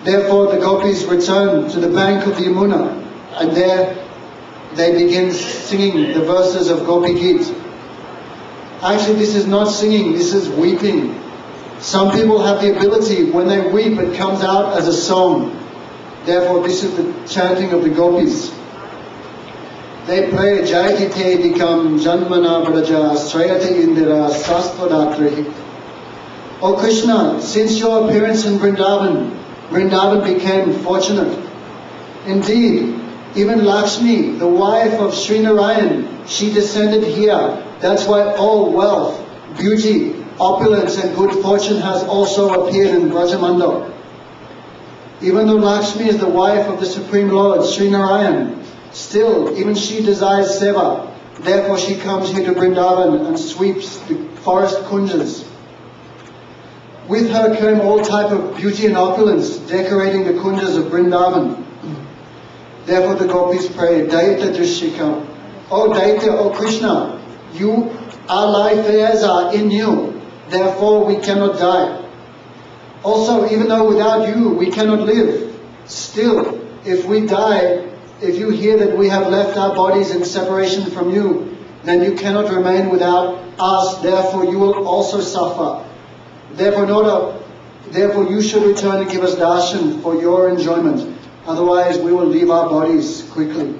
Therefore the gopis return to the bank of the Yamuna, and there they begin singing the verses of Gopi Geet. Actually, this is not singing, this is weeping. Some people have the ability, when they weep, it comes out as a song. Therefore, this is the chanting of the gopis. They pray, "Jayati te dikam janmana braja srayati indira sastvadatri." O Krishna, since your appearance in Vrindavan, Vrindavan became fortunate. Indeed, even Lakshmi, the wife of Sri Narayan, she descended here. That's why all wealth, beauty, opulence and good fortune has also appeared in Brajamandal. Even though Lakshmi is the wife of the Supreme Lord, Sri Narayan, still, even she desires seva. Therefore she comes here to Vrindavan and sweeps the forest kunjas. With her came all type of beauty and opulence, decorating the kunjas of Vrindavan. Therefore the gopis pray, "Daita Drishikam." O Daita, O Krishna, our life airs are in you. Therefore we cannot die. Also, even though without you we cannot live, still, if we die, if you hear that we have left our bodies in separation from you, then you cannot remain without us. Therefore you will also suffer. Therefore you should return and give us darshan for your enjoyment. Otherwise we will leave our bodies quickly.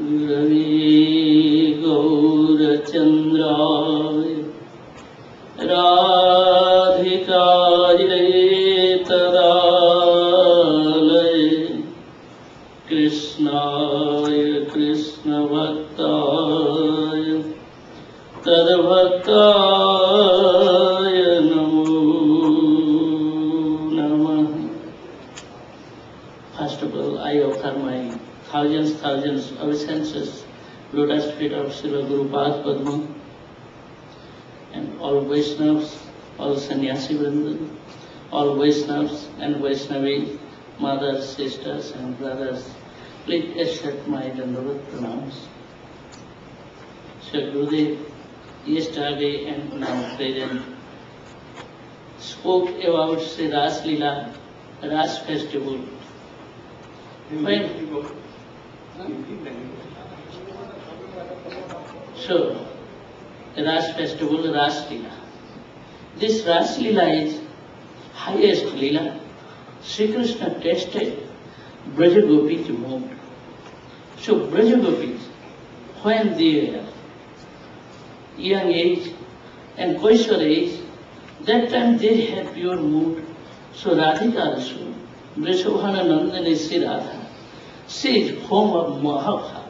Ravi Gaurachandraya Radhikaya Tadalaya Krishnaya Krishna Bhaktaya Tadbhaktaya Namo Namah. First of all, I offer my thousands of senses, lotus feet of Srila Gurudeva Padma, and all Vaishnavas, all Sannyasi Vrinda, all Vaishnavas and Vaishnavi, mothers, sisters and brothers, please accept my Dandavat pranams. Srila Gurudeva, yesterday and now present, spoke about Sri Ras Leela, Ras festival. So, the Ras festival, Ras Leela. This Ras Leela is highest Leela. Sri Krishna tested Braja Gopis mood. So Braja Gopis, when they are young age and Kaishwar age, that time they had pure mood. So Radhika also, Vrishabhana Nandani Sri Radha, she is home of Mahabharata.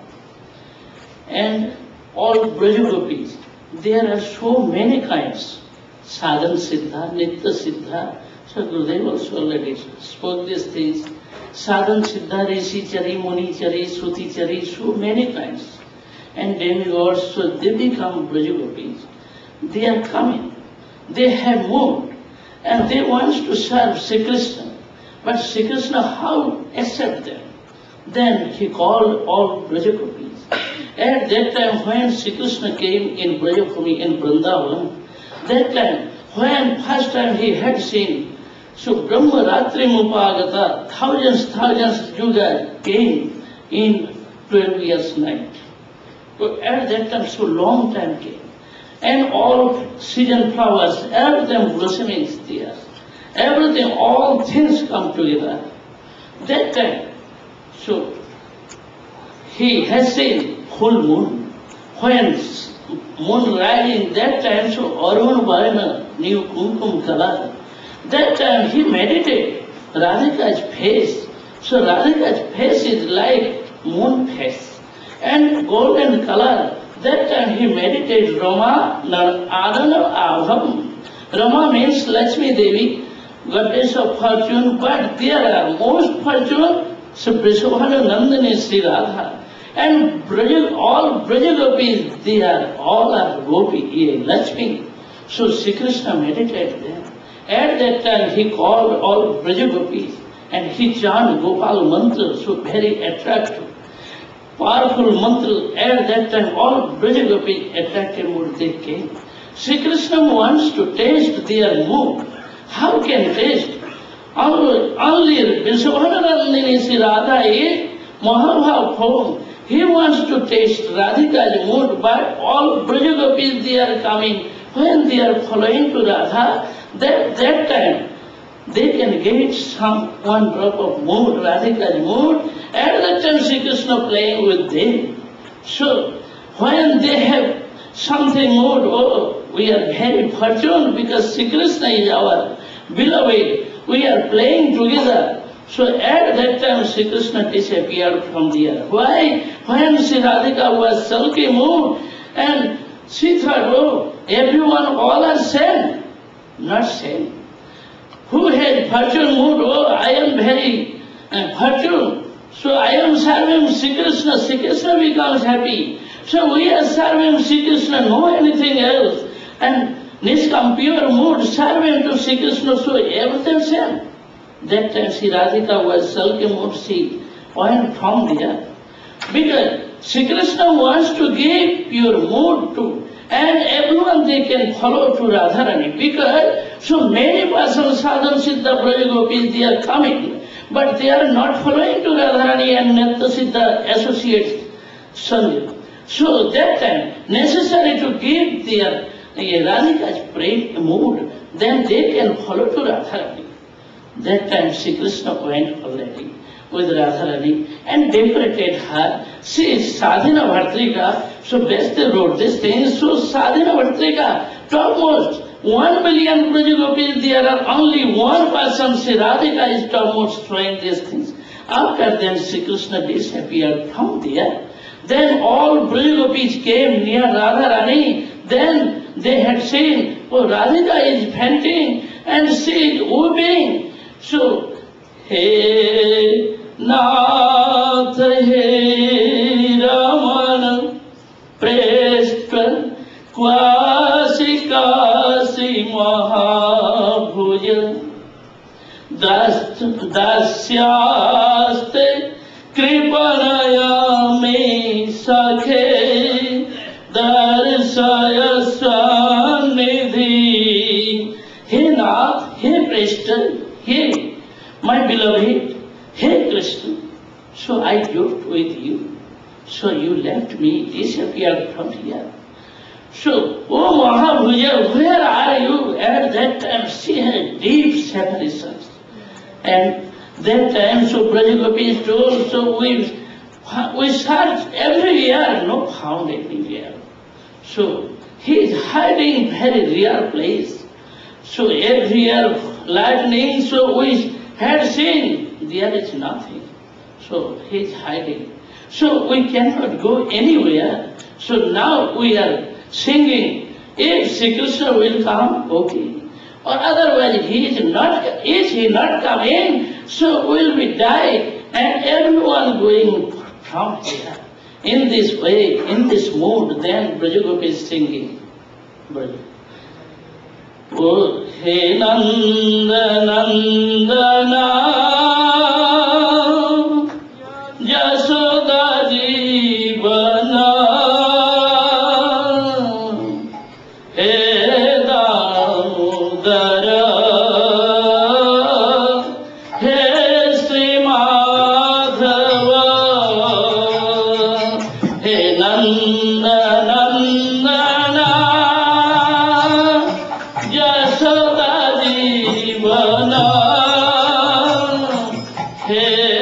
And all Braja Gopis, there are so many kinds. Sadhan Siddha, Nitya Siddha. So Gurudeva also already spoke these things. Sadhan Siddha, Rishi Chari, Muni Chari, Shruti Chari, so many kinds. And demigods, so they become Braja Gopis. They are coming. They have moved. And they want to serve Sri Krishna. But Sri Krishna, how accept them? Then he called all Braja Gopis. At that time when Sri Krishna came in Brajabhumi, in Vrindavan, that time when first time he had seen, so Brahma Ratri Mupagata, thousands yugas came in 12 years night. So at that time, so long time came. And all season flowers, everything blossoming there. Everything, all things come together. That time, so he has seen full moon. When moon rising, that time, so Arun Varna, new kumkum color. That time he meditated Radhika's face. So Radhika's face is like moon face. And golden color. That time he meditated Rama Adana Abham. Rama means Lakshmi Devi, goddess of fortune, but there are most fortune, so Vrishabhanu Nandini Sri Radha. And all Braja Gopis, they are, all are Gopi, Lakshmi. So Sri Krishna meditated there. At that time he called all Braja Gopis and he chanted Gopal mantra, so very attractive. Powerful mantra. At that time all Braja Gopis attracted mood, they came. Sri Krishna wants to taste their mood. How can taste? Only Vrishabhanarandini Sri Radha is Mahabhav form. He wants to taste Radhika's mood, but all Braja Gopis, they are coming. When they are following to Radha, that time they can get one drop of mood, Radhika's mood. At that time Sri Krishna playing with them. So when they have something mood, oh, we are very fortunate because Sri Krishna is our beloved. We are playing together. So at that time Sri Krishna disappeared from there. Why? When Sri Radhika was sulky mood and she thought, oh, everyone, all are same. Not same. Who has fortune mood? Oh, I am very fortunate. So I am serving Sri Krishna. Sri Krishna becomes happy. So we are serving Sri Krishna, no anything else. And Nishkam, pure mood, serving to Sri Krishna, so everything same. That time Sri Radhika was sulky mood, she went from there. Because Sri Krishna wants to give pure mood to, and everyone they can follow to Radharani. Because so many persons, sadhan, siddha, braja gopis, they are coming, but they are not following to Radharani and Nitya Siddha associates Sangha. So that time, necessary to give their Radhika's praise mood, then they can follow to Radharani. That time Sri Krishna went already with Radharani and decorated her. She is Sadhana Bhartrika, so best they wrote this thing. So Sadhana Bhartrika, topmost 1 million Braja Gopis, there are only one person, Sri Radhika is topmost throwing these things. After then Sri Krishna disappeared from there. Then all Braja Gopis came near Radharani. Then they had seen, oh, Radhika is fainting and she is weeping. So, He Nath He Ramana Preshta Kwasi Kasi Mahabhuja Dasyaste Kripanaya Me Sakhe Darsaya Sannidhi. He Nath, He Preshta, Hey, my beloved, hey Krishna, so I joked with you, so you left me, disappeared from here. So, oh Mahabhuja, where are you? At that time she had deep separations. And that time, so Braja Gopis told, so we searched everywhere, no found anywhere. So he is hiding very rare place. So everywhere lightning, so we had seen, there is nothing. So he is hiding. So we cannot go anywhere. So now we are singing, if Sri Krishna will come, okay. Or otherwise he is not coming, so will we die and everyone going from here. In this way, in this mood, then Braja Gopi is singing. Oh, He Nanda Nandana Jasoda Jivana He Damu Here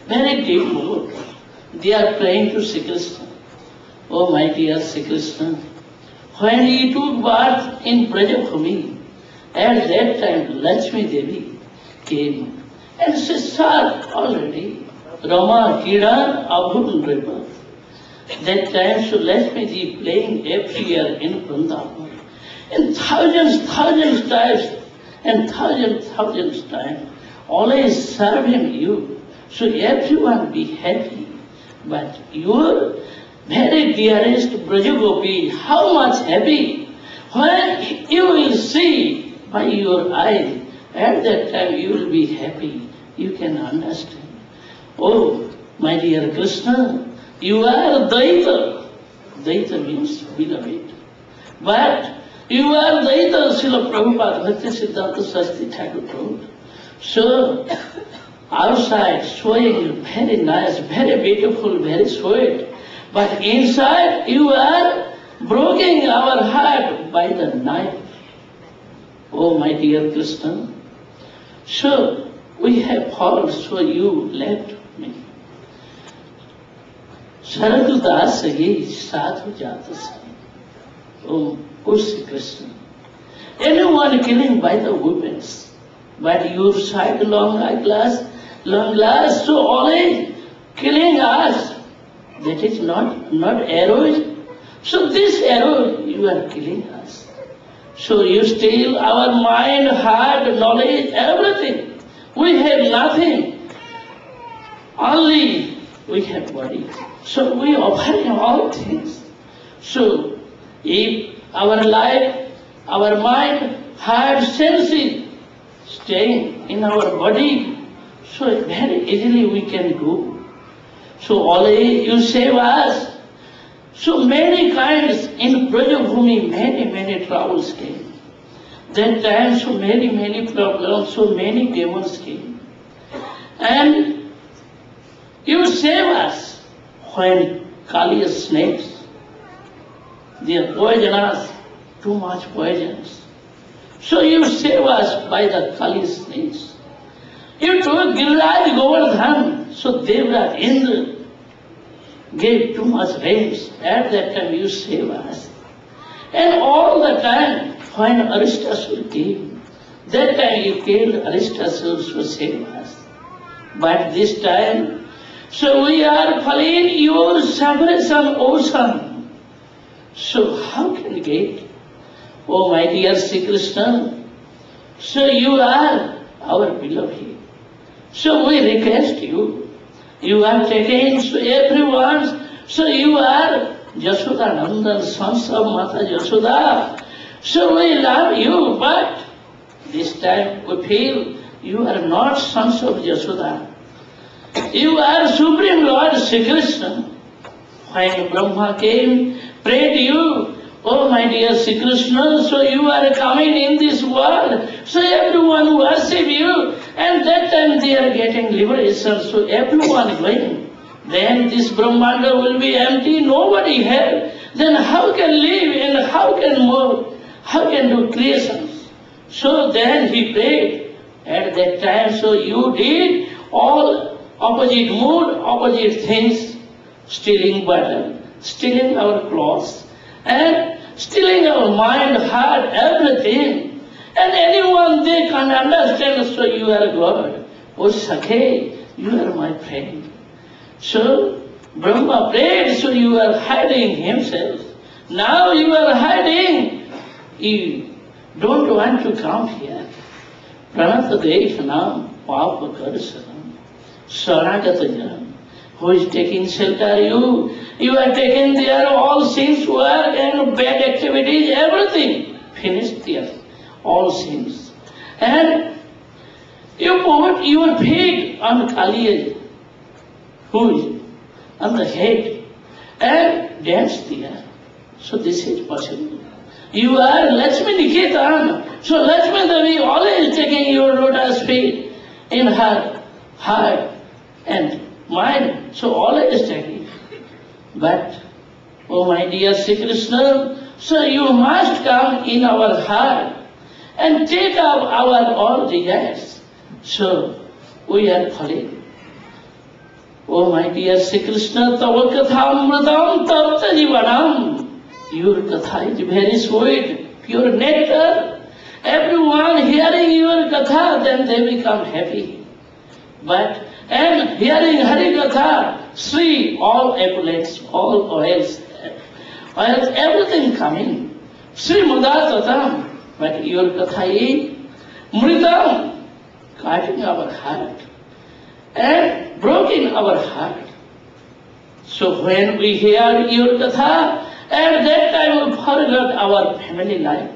Very deep mood. They are praying to Sri Krishna. Oh my dear Sri Krishna, when he took birth in Brajabhumi, at that time Lakshmi Devi came and she saw already Rama Kiran Abhun river. That time so Lakshmi Ji playing every year in Vrindavan. And thousands times and thousands times, always serving you. So everyone be happy. But your very dearest Brajagopi, how much happy when you will see by your eyes, at that time you will be happy. You can understand. Oh, my dear Krishna, you are Daita. Daita means beloved. But you are Daita, Srila Prabhupada, Bhakti Siddhanta Saraswati Thakur told. So, outside showing very nice, very beautiful, very sweet. But inside you are breaking our heart by the knife. Oh my dear Krishna. So we have fallen, so you left me. Saradu das ye sadhu jatas. Oh Sri Krishna. Anyone killing by the weapons, but your sight long glass, so always killing us. That is not arrows. So this arrow you are killing us. So you steal our mind, heart, knowledge, everything. We have nothing. Only we have body. So we offer you all things. So if our life, our mind, heart, senses staying in our body, so very easily we can go. So only you save us. So many kinds in Brajabhumi, many troubles came. That time so many problems, so many demons came. And you save us when Kali snakes, they are poisonous, too much poisons. So you save us by the Kali snakes. You took Giriraj Govardhan, so Devra Indra gave too much rains. At that time you save us. And all the time when Aristasura came, that time you killed Aristasura to save us. But this time, so we are falling your separation ocean. So how can we get? Oh my dear Sri Krishna, so you are our beloved. So we request you. You are taken to everyone. So you are Yashoda Nandan, sons of Mata Yashoda. So we love you, but this time we feel you are not sons of Yashoda. You are Supreme Lord Sri Krishna. When Brahma came, prayed you, oh my dear Sri Krishna, so you are coming in this world, so everyone worship you, and that time they are getting liberation, so everyone going. Then this Brahmanda will be empty, nobody here. Then how can live and how can move, how can do creations? So then he prayed at that time, so you did all opposite mood, opposite things, stealing butter, stealing our clothes, and stealing our mind, heart, everything. And anyone, they can't understand, so you are God. Oh Sakhe, you are my friend. So Brahma prayed, so you are hiding himself. Now you are hiding. You don't want to come here. Pranata Deshanam Papa Karsanam Saragata Janam. Who is taking shelter? You are taking their all sins, work and bad activities, everything. Finished there. All sins. And you put your feet on Kaliya, who is on the head, and dance there. So this is possible. You are Lakshmi Niketan. So Lakshmi Devi always taking your lotus feet in her heart and mind. So always taking. But, oh my dear Sri Krishna, so you must come in our heart and take up our all desires. So we are falling. Oh my dear Sri Krishna, Tava Kathamritam Tapta Jivanam. Your Katha is very sweet, pure nectar. Everyone hearing your Katha, then they become happy. But, and hearing Hari Katha, Sri, all epaulets, all oils, everything coming. Sri Mudatatam. But your Katha is Mritam, cutting our heart and broken our heart. So when we hear your Katha, at that time we forgot our family life,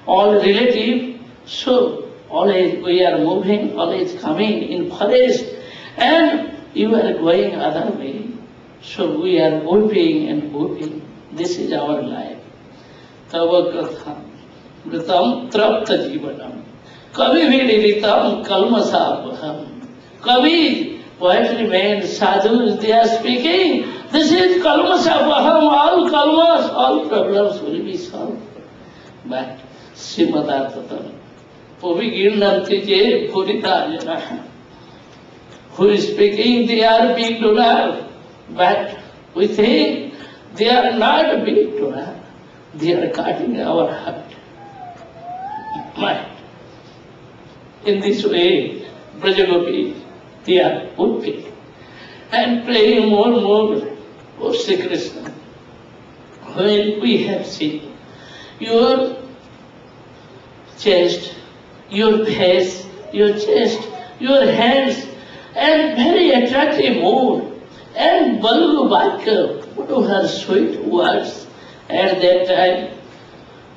all relative. So always we are moving, always coming in forest, and you are going other way. So we are weeping and weeping. This is our life. Tava Katha Mritam Trapta Jivanam Kavi Vidiritam Kalmasapaham. Kavi, poetry men, sadhus, they are speaking. This is Kalmasapaham, all kalmas, all problems will be solved. But Srimadartatam, Povigirnanti Je Purita Jana, who is speaking, they are big donor. But we think they are not big donor. They are cutting our heart. Mind. In this way, Brajagopi, they are weeping and praying more and more. Oh Sri Krishna, when we have seen your chest, your face, your chest, your hands, and very attractive mood, and Balu Vakya, what are her sweet words. At that time,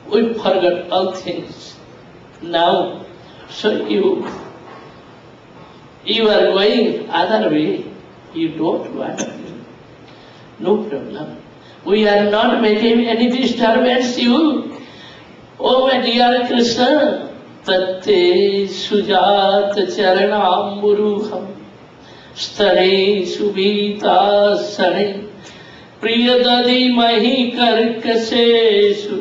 we forgot all things. Now, so you are going other way. You don't want to. No problem. We are not making any disturbance to you. Oh my dear Krishna, Tate Sujat Charanam Muruham Stare Subhita Sane Priyadadi Mahi Karkasesu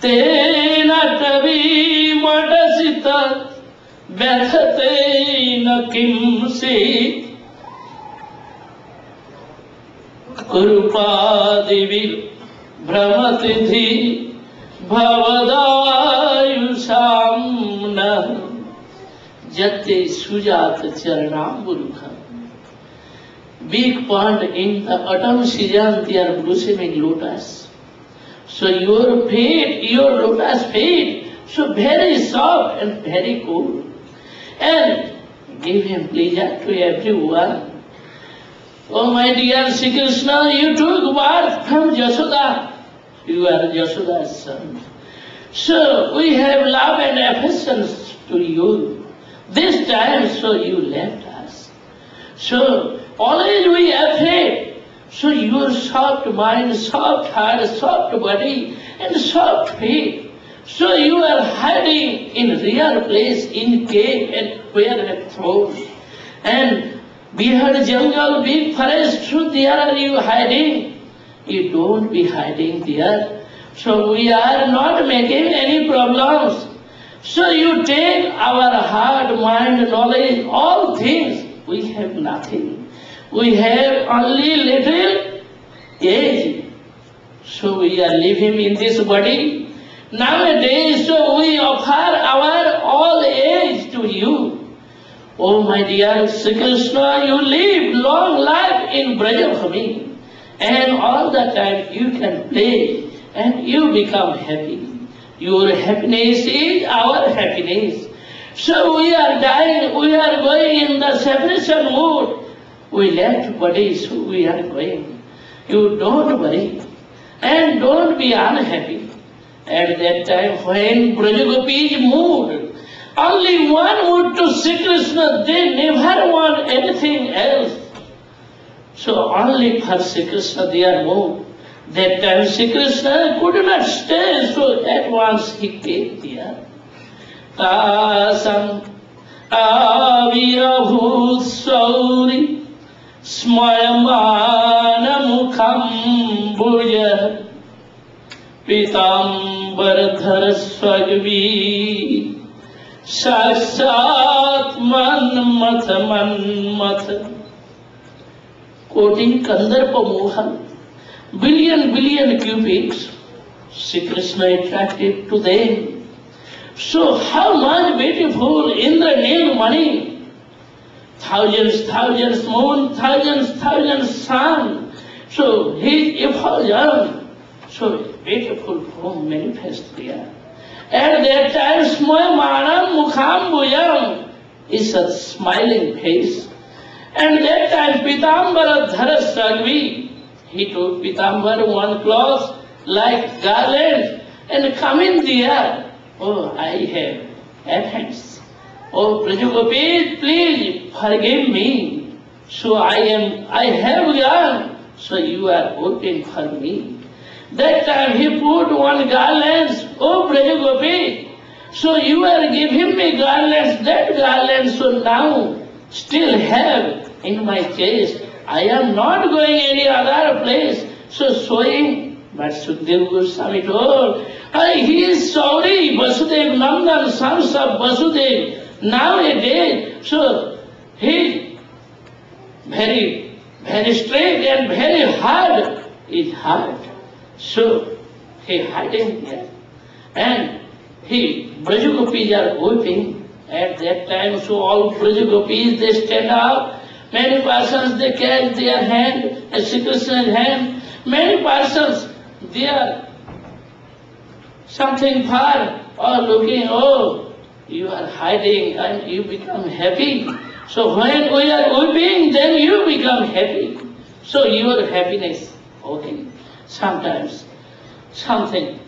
Tena Tavi Madasita Bethate Nakimsi Kurupadivi Brahmatidhi Bhavadayusamna Jate Sujat Charanam Muruham. Big pond in the autumn season, they are blossoming lotus. So your feet, your lotus feet, so very soft and very cool. And give him pleasure to everyone. Oh my dear Sri Krishna, you took birth from Yashoda. You are Yashoda's son. So we have love and affection to you. This time, so you left us. So always we are afraid. So your soft mind, soft heart, soft body, and soft faith. So you are hiding in real place, in cave and where at throne. And behind jungle, big forest, so there are you hiding. You don't be hiding there. So we are not making any problems. So you take our heart, mind, knowledge, all things. We have nothing. We have only little age. So we are living in this body. Nowadays, so we offer our all age to you. Oh my dear Sri Krishna, you live long life in Brajabhumi, and all the time you can play and you become happy. Your happiness is our happiness. So we are dying, we are going in the separation mood. We left body, so we are going. You don't worry and don't be unhappy. At that time when Brajagopis moved, only one moved to Sri Krishna, they never want anything else. So only for Sri Krishna they are moved. That time Sri Krishna could not stay, so at once he came there. Tasam avirabhut sauri smayamana mukham bhuja Pitambardhar swagvi saksat manmath Koti kandarpa mohan, billion cupids, Sri Krishna attracted to them. So how much beautiful Indra money, thousands moon, thousands sun. So his effulgence, so beautiful form manifest there. At that time, Smayamana Mukham Bhujam is a smiling face. And that time, Pitambara Dharasagvi, he took Pitambar one cloth like garland and come in there. Oh, I have offense. Oh, Brajagopis, please forgive me. So I have gone. So you are open for me. That time he put one garland, oh Brajagopi, so you are giving me garlands, that garland, so now still have in my chest. I am not going any other place, so showing. But Sukadeva Goswami told, he is sorry, Vasudev Nandan, sons of Vasudev, nowadays, so he very straight and very hard is hard. So he hiding there, and Brajagopis are weeping at that time. So all Brajagopis they stand up. Many persons they catch their hand, Sri Krishna's hand. Many persons they are something far or looking. Oh, you are hiding and you become happy. So when we are weeping, then you become happy. So your happiness, okay. Sometimes something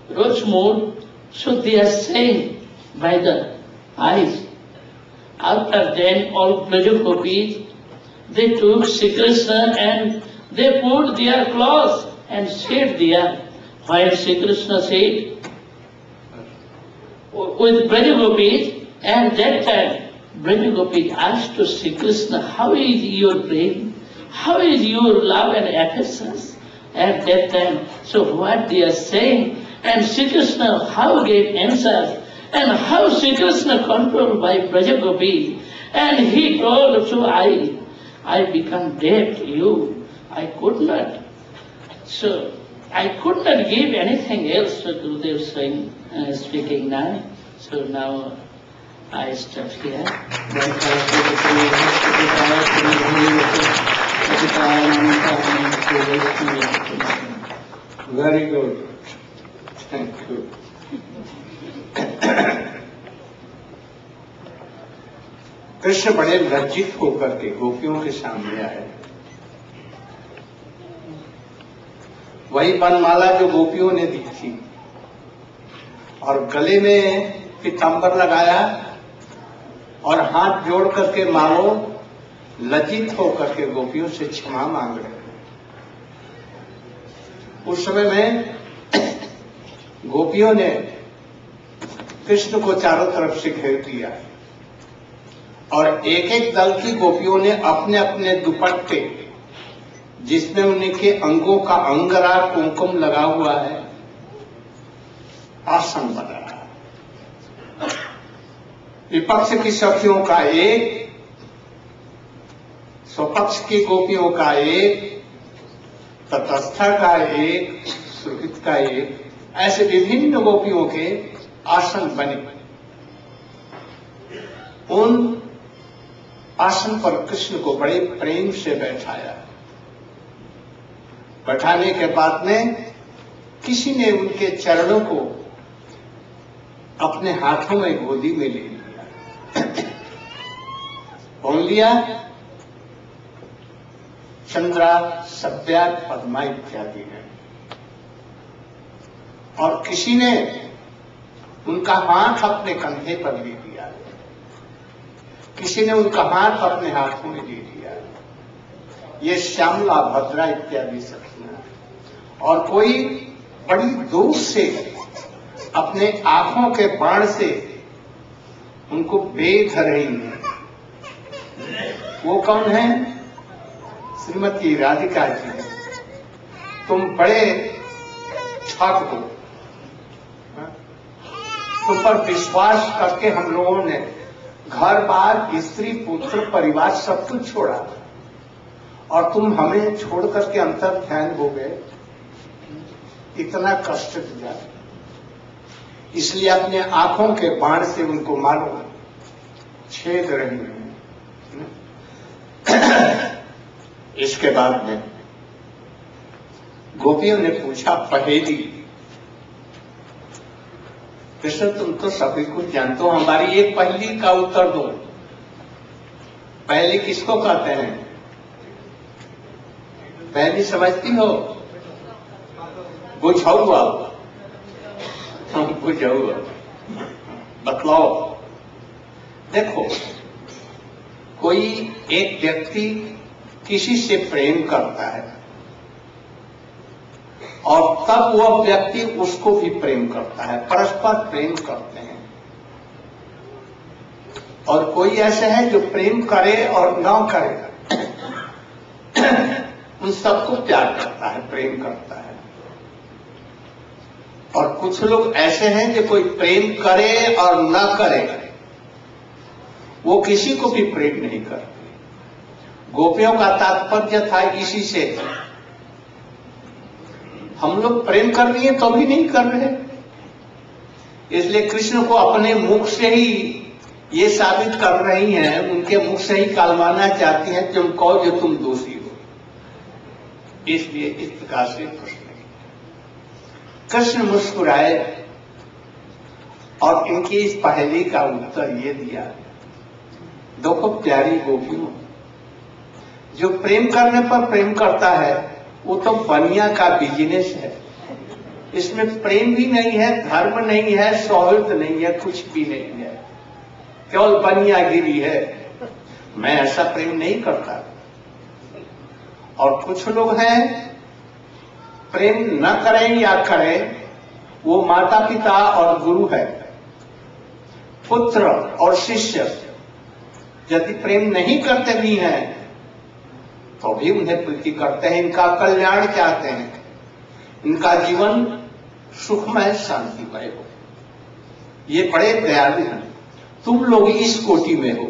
rich mood, so they are saying by the eyes. After then all Brajagopis, they took Sri Krishna and they put their clothes and sat there while Sri Krishna sat with Brajagopis, and that time Brajagopis asked to Sri Krishna, how is your brain? How is your love and affections at that time? So what they are saying, and Sri Krishna how gave answers, and how Sri Krishna controlled by Brajagopi, and he told, so I become dead to you. I could not. So I could not give anything else. So Gurudeva saying, speaking now. So now I stop here. Very good. Thank you. Krishna बड़े लज्जित होकर के गोपियों के सामने आए। वही बनमाला जो गोपियों ने दी थी, और गले में पीताम्बर लगाया और हाथ जोड़ करके मांगो लज्जित होकर के गोपियों से क्षमा मांग रहे हैं। उस समय में गोपियों ने कृष्ण को चारों तरफ से घेर दिया और एक एक दल की गोपियों ने अपने अपने दुपट्टे, जिसमें उनके अंगों का अंगरा कुमकुम लगा हुआ है, आसन बनाया। विपक्ष की सखियों का एक, स्वपक्ष की गोपियों का एक, तटस्था का एक, सुहृत का एक, ऐसे विभिन्न गोपियों के आसन बने। उन आसन पर कृष्ण को बड़े प्रेम से बैठाया। बैठाने के बाद में किसी ने उनके चरणों को अपने हाथों में गोदी में ले लिया। कौन लिया? चंद्रा, सभ्या, पद्मा इत्यादि है। और किसी ने उनका हाथ अपने कंधे पर ले लिया, किसी ने उनका हाथ अपने हाथों में ले लिया। ये श्यामला, भद्रा इत्यादि सखियां। और कोई बड़ी दूर से अपने आंखों के बाण से उनको बेध रही है। वो कौन है? श्रीमती राधिका जी। तुम बड़े ठग हो, तुम पर विश्वास करके हम लोगों ने घर बार, स्त्री, पुत्र, परिवार सब कुछ छोड़ा और तुम हमें छोड़ करके अंतर ध्यान हो गए। इतना कष्ट दिया, इसलिए अपने आंखों के बाण से उनको मारो, छेद रही है। इसके बाद में गोपियों ने पूछा पहेली, कृष्ण तुम तो सभी कुछ जानते हो, हमारी एक पहेली का उत्तर दो। पहेली किसको कहते हैं? पहेली समझती हो? बुझाऊआ, हम बुझाऊआ, बतलाओ। देखो, कोई एक व्यक्ति किसी से प्रेम करता है और तब वह व्यक्ति उसको भी प्रेम करता है, परस्पर प्रेम करते हैं। और कोई ऐसा है जो प्रेम करे और ना करे, उन सबको प्यार करता है, प्रेम करता है। और कुछ लोग ऐसे हैं जो कोई प्रेम करे और ना करे, वो किसी को भी प्रेम नहीं करते। गोपियों का तात्पर्य था इसी से, हम लोग प्रेम कर रही हैं तो भी नहीं कर रहे। इसलिए कृष्ण को अपने मुख से ही ये साबित कर रही हैं, उनके मुख से ही कहलवाना चाहती हैं, तुम कहो जो तुम दोषी हो। इसलिए इस प्रकार से कृष्ण मुस्कुराए और इनकी इस पहेली का उत्तर ये दिया, देखो प्यारी गोपियों, जो प्रेम करने पर प्रेम करता है वो तो बनिया का बिजनेस है। इसमें प्रेम भी नहीं है, धर्म नहीं है, सौहृद नहीं है, कुछ भी नहीं है, केवल बनियागिरी है। मैं ऐसा प्रेम नहीं करता। और कुछ लोग हैं प्रेम न करें या करें, वो माता पिता और गुरु है, पुत्र और शिष्य यदि प्रेम नहीं करते भी हैं तो भी उन्हें प्रीति करते हैं, इनका कल्याण चाहते हैं, इनका जीवन सुखमय शांतिमय हो। ये बड़े दयालु हैं। तुम लोग इस कोटि में हो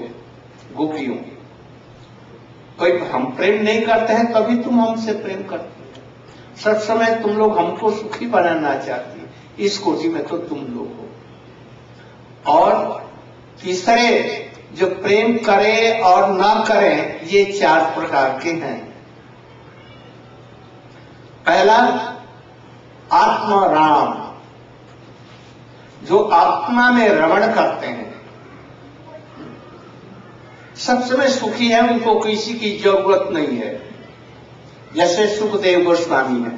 गोपियों। कोई हम प्रेम नहीं करते हैं तभी तुम हमसे प्रेम करते हो। सब समय तुम लोग हमको सुखी बनाना चाहती, इस कोटि में तो तुम लोग हो। और तीसरे जो प्रेम करे और ना करें, ये 4 प्रकार के हैं। पहला आत्मा राम, जो आत्मा में रमण करते हैं, सब समय सुखी है, उनको किसी की जरूरत नहीं है। जैसे सुखदेव गोस्वामी है,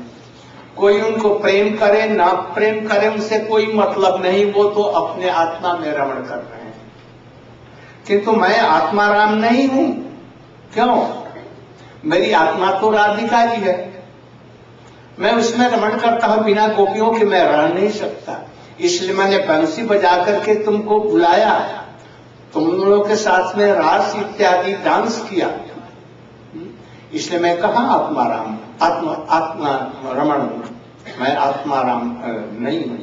कोई उनको प्रेम करे ना प्रेम करे उनसे कोई मतलब नहीं, वो तो अपने आत्मा में रमण कर रहे हैं। किंतु मैं आत्माराम नहीं हूं, क्यों? मेरी आत्मा तो राधिका जी है, मैं उसमें रमण करता हूं बिना गोपियों के मैं रह नहीं सकता। इसलिए मैंने बंसी बजा करके तुमको बुलाया, तुम लोगों के साथ में रास इत्यादि डांस किया। इसलिए मैं कहा आत्माराम, आत्मा रमण हूं, मैं आत्माराम नहीं हूं।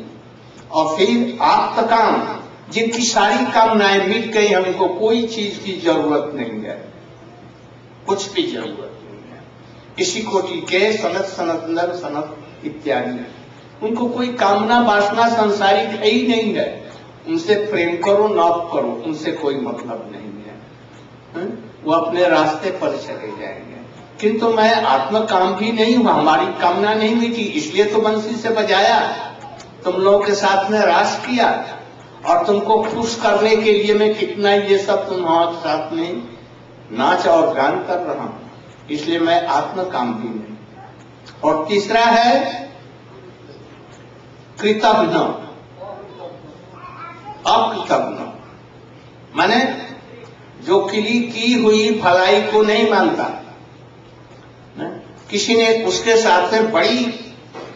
और फिर आत्मकाम, जिनकी सारी कामनाएं मिट गई, हमको कोई चीज की जरूरत नहीं है, कुछ भी जरूरत नहीं है। इसी कोटि के सनत सनत नर सनत इत्यादि, उनको कोई कामना वासना संसारिक है ही नहीं है। उनसे प्रेम करो ना करो, उनसे कोई मतलब नहीं है, वो अपने रास्ते पर चले जाएंगे। किंतु मैं आत्म काम भी नहीं हूं, हमारी कामना नहीं मिटी, इसलिए तो बंसी से बजाया, तुम लोगों के साथ में रास किया, और तुमको खुश करने के लिए मैं कितना ये सब तुम्हारे साथ में नाच और गान कर रहा हूं, इसलिए मैं आत्म काम भी नहीं। और तीसरा है कृतघ्न, अकृतघ्न, माने जो की हुई भलाई को नहीं मानता। किसी ने उसके साथ में बड़ी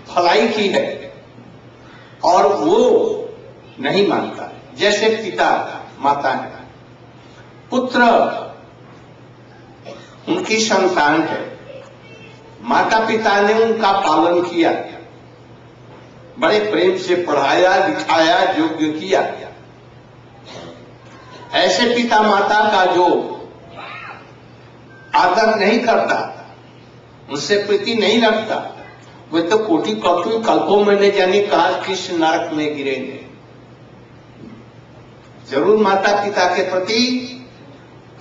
भलाई की है और वो नहीं मानता, जैसे पिता माता है, पुत्र उनकी संतान है, माता पिता ने उनका पालन किया, बड़े प्रेम से पढ़ाया लिखाया योग्य किया। ऐसे पिता माता का जो आदर नहीं करता, उनसे प्रीति नहीं रखता, वे तो कोटि कोटि कल्पों में न जाने कहा किस नरक में गिरेंगे। जरूर माता पिता के प्रति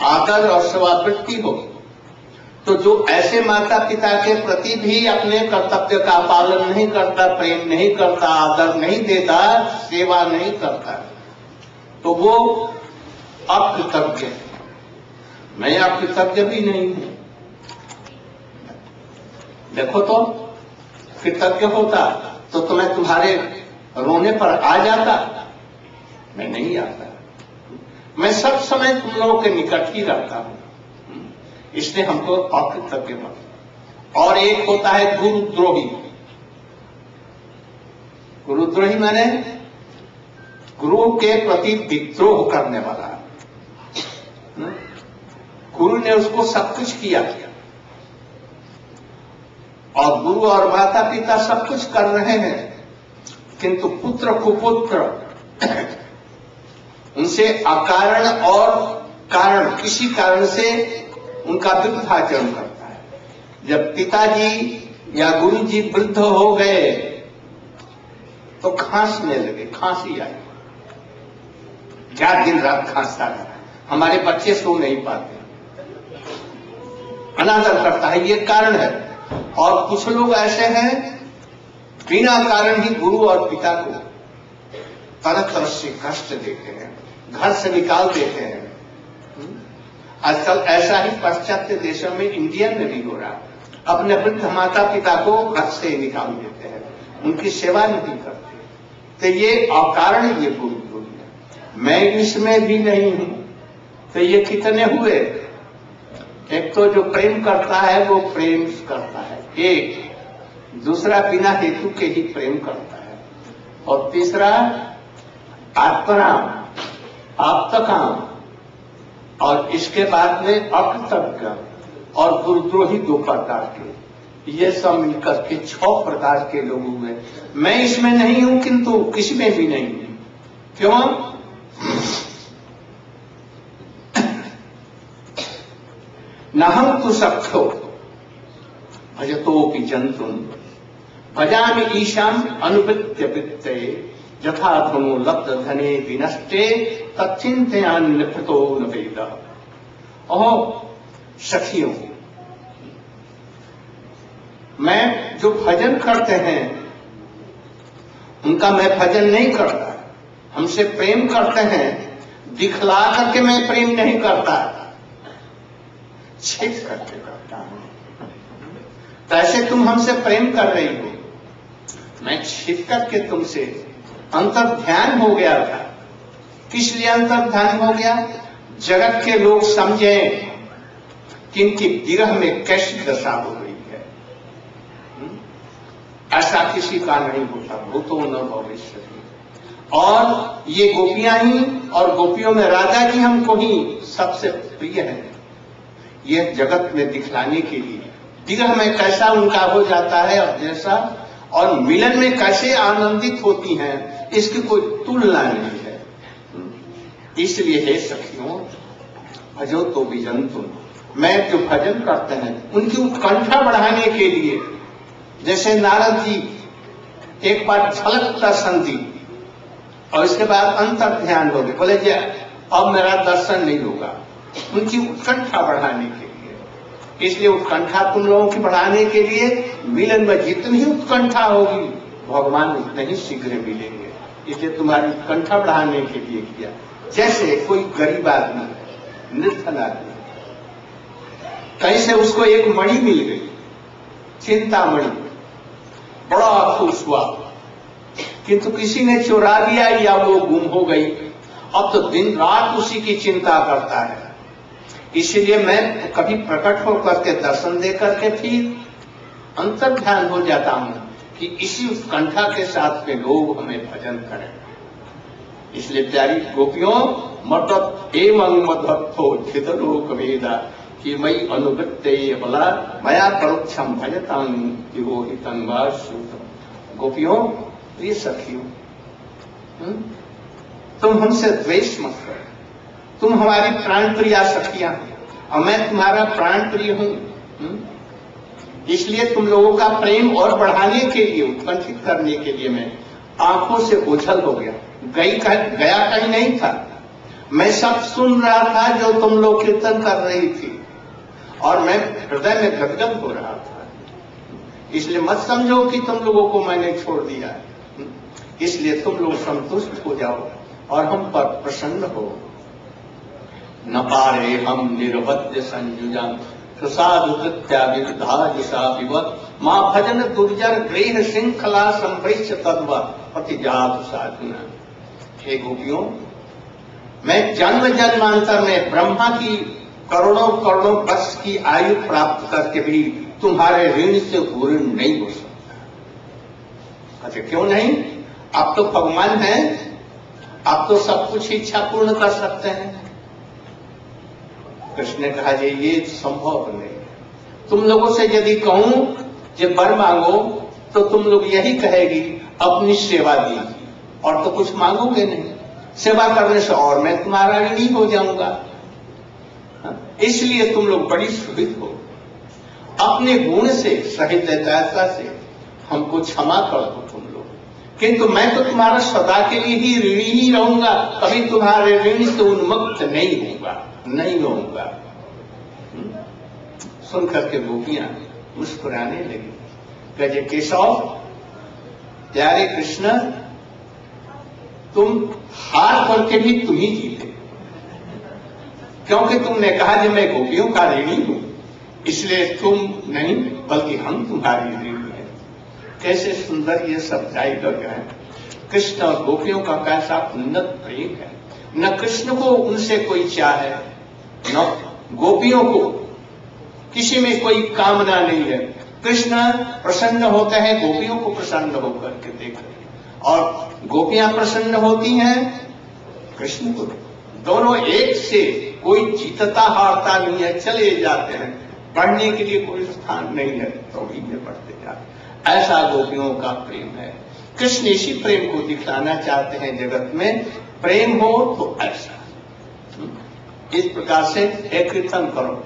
आदर और सेवावृत्ति हो, तो जो ऐसे माता पिता के प्रति भी अपने कर्तव्य का पालन नहीं करता, प्रेम नहीं करता, आदर नहीं देता, सेवा नहीं करता, तो वो अकृतज्ञ है। मैं अकृतज्ञ भी नहीं हूं। देखो तो कृतज्ञ होता तो मैं तुम्हारे रोने पर आ जाता, मैं नहीं आता। मैं सब समय तुम लोगों के निकट ही रहता हूं, इसलिए हमको अकृतज्ञ मत। और एक होता है गुरुद्रोही। गुरुद्रोही माने गुरु के प्रति विद्रोह करने वाला। गुरु ने उसको सब कुछ किया और गुरु और माता पिता सब कुछ कर रहे हैं, किंतु पुत्र कुपुत्र उनसे अकारण और कारण किसी कारण से उनका वृद्धाचरण करता है। जब पिताजी या गुरु जी वृद्ध हो गए तो खांसने लगे, खांसी आई, क्या दिन रात खांसता है, हमारे बच्चे सो नहीं पाते, अनादर करता है, ये कारण है। और कुछ लोग ऐसे हैं बिना कारण ही गुरु और पिता को तरह तरह से कष्ट देते हैं, घर से निकाल देते हैं। आजकल ऐसा ही पाश्चात्य देशों में, इंडिया में भी हो रहा, अपने वृद्ध माता पिता को घर से निकाल देते हैं, उनकी सेवा नहीं करते, तो ये अकारण ये गुरुद्रोही है। मैं इसमें भी नहीं हूं, तो ये कितने हुए? एक तो जो प्रेम करता है वो प्रेम करता है, एक दूसरा बिना हेतु के ही प्रेम करता है, और तीसरा आत्मराम आप्तकाम, और इसके बाद में अकृतज्ञ और गुरुद्रोही 2 प्रकार के, ये सब मिलकर के 6 प्रकार के लोग हुए। मैं इसमें नहीं हूं, किंतु किसी में भी नहीं हूं। क्यों? नहं तु सख्यो भजतोपि जंतुन भजामि ईशाम अनुवृत्य वित्ते यथा धनु लब्ध धने विनष्टे तच्चिंतयान निपतो न वेद। और सखियों, मैं जो भजन करते हैं उनका मैं भजन नहीं करता, हमसे प्रेम करते हैं, दिखला करके मैं प्रेम नहीं करता, छिप करके करता हूं। तो ऐसे तुम हमसे प्रेम कर रही हो, मैं छिप करके तुमसे अंतर ध्यान हो गया था। किस लिए अंतर ध्यान हो गया? जगत के लोग समझें कि इनकी विरह में कैसी दशा हो गई है। ऐसा किसी का नहीं होता, भूतो न भविष्य। और ये गोपियां ही और गोपियों में राधा जी हमको ही सबसे प्रिय है। ये जगत में दिखलाने के लिए विरह में कैसा उनका हो जाता है और जैसा, और मिलन में कैसे आनंदित होती हैं, इसकी कोई तुलना नहीं है। इसलिए हे सखियों, भजो तो विजन तुम, मैं जो भजन करते हैं उनकी उत्कंठा बढ़ाने के लिए, जैसे नारद जी एक बार झलक दर्शन दी और इसके बाद अंतर ध्यान हो गए, बोले जी अब मेरा दर्शन नहीं होगा, उनकी उत्कंठा बढ़ाने के लिए। इसलिए उत्कंठा तुम लोगों की बढ़ाने के लिए मिलन में जितनी उत्कंठा होगी भगवान उतने ही शीघ्र मिलेंगे, इसलिए तुम्हारी उत्कंठा बढ़ाने के लिए किया। जैसे कोई गरीब आदमी, निर्धन आदमी, कहीं से उसको एक मणि मिल गई, चिंतामणि, बड़ा खुश हुआ, किंतु किसी ने चुरा लिया या वो गुम हो गई। अब तो दिन रात उसी की चिंता करता है। इसीलिए मैं कभी प्रकट होकर के दर्शन दे करके फिर अंतर ध्यान हो जाता हूं कि इसी उत्कंठा के साथ में लोग हमें भजन करें। इसलिए प्यारी गोपियों, मत एवं मध्वत्थो चितलोक वेदा कि मई अनुगत्य बला मया परोक्षम भजतांग विरोहितं वा श्रुतम्। गोपियों, प्रिय सखियों, तुम हमसे द्वेष मत करो, तुम हमारी प्राण प्रिया सखियां और मैं तुम्हारा प्राण प्रिय हूं। इसलिए तुम लोगों का प्रेम और बढ़ाने के लिए, उत्कंठित करने के लिए मैं आंखों से ओझल हो गया, गया कहीं नहीं था। मैं सब सुन रहा था जो तुम लोग कीर्तन कर रही थी और मैं हृदय में गदगद हो रहा था। इसलिए मत समझो कि तुम लोगों को मैंने छोड़ दिया। इसलिए तुम लोग संतुष्ट हो जाओ और हम पर प्रसन्न हो। न पारे हम निर्वद्य संयुजन प्रसाद कृत्या विविधा दिशा विवत माँ भजन दुर्जर गृह श्रृंखला संभ्रष्य तद्व प्रतिजात साधना। हे गोपियों, मैं जन्म जन्मांतर में ब्रह्मा की करोड़ों करोड़ों वर्ष की आयु प्राप्त करके भी तुम्हारे ऋण से ऋण नहीं हो सकता। अच्छा, क्यों नहीं? आप तो भगवान हैं, आप तो सब कुछ इच्छा पूर्ण कर सकते हैं। कृष्ण ने कहा जी ये संभव नहीं। तुम लोगों से यदि कहूं कि वर मांगो तो तुम लोग यही कहेगी अपनी सेवा दीजिए, और तो कुछ मांगोगे नहीं। सेवा करने से और मैं तुम्हारा ऋणी हो जाऊंगा। इसलिए तुम लोग बड़ी सुखित हो। अपने गुण से, सहिष्णुता से हमको क्षमा कर दो तुम लोग, किंतु मैं तो तुम्हारा सदा के लिए ही ऋणी ही रहूंगा, कभी तुम्हारे ऋण से उन्मुक्त नहीं होऊंगा। सुनकर के गोपियां मुस्कुराने लगी, कहे केशव, प्यारे कृष्ण, तुम हार करके भी तुम ही जीते, क्योंकि तुमने कहा कि मैं गोपियों का ऋणी हूं, इसलिए तुम नहीं बल्कि हम तुम्हारी ऋणी हैं। कैसे सुंदर ये सब डायलॉग है। कृष्ण और गोपियों का कैसा उन्नत प्रेम है। न कृष्ण को उनसे कोई चाह है, न गोपियों को किसी में कोई कामना नहीं है। कृष्ण प्रसन्न होते हैं गोपियों को प्रसन्न होकर के देखकर, और गोपियां प्रसन्न होती हैं कृष्ण को। दोनों एक से, कोई जीतता हारता नहीं है, चले जाते हैं। पढ़ने के लिए कोई स्थान नहीं है तो भी में पढ़ते जाते। ऐसा गोपियों का प्रेम है। कृष्ण इसी प्रेम को दिखलाना चाहते हैं जगत में। प्रेम हो तो ऐसा, इस प्रकार से एक कीर्तन करो।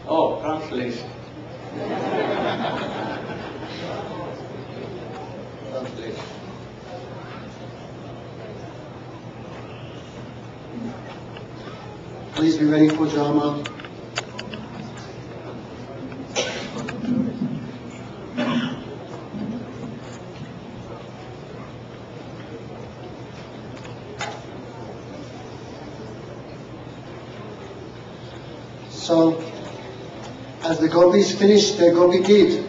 ओ translation, Please be ready for drama. So, as the gopis finished their gopi git,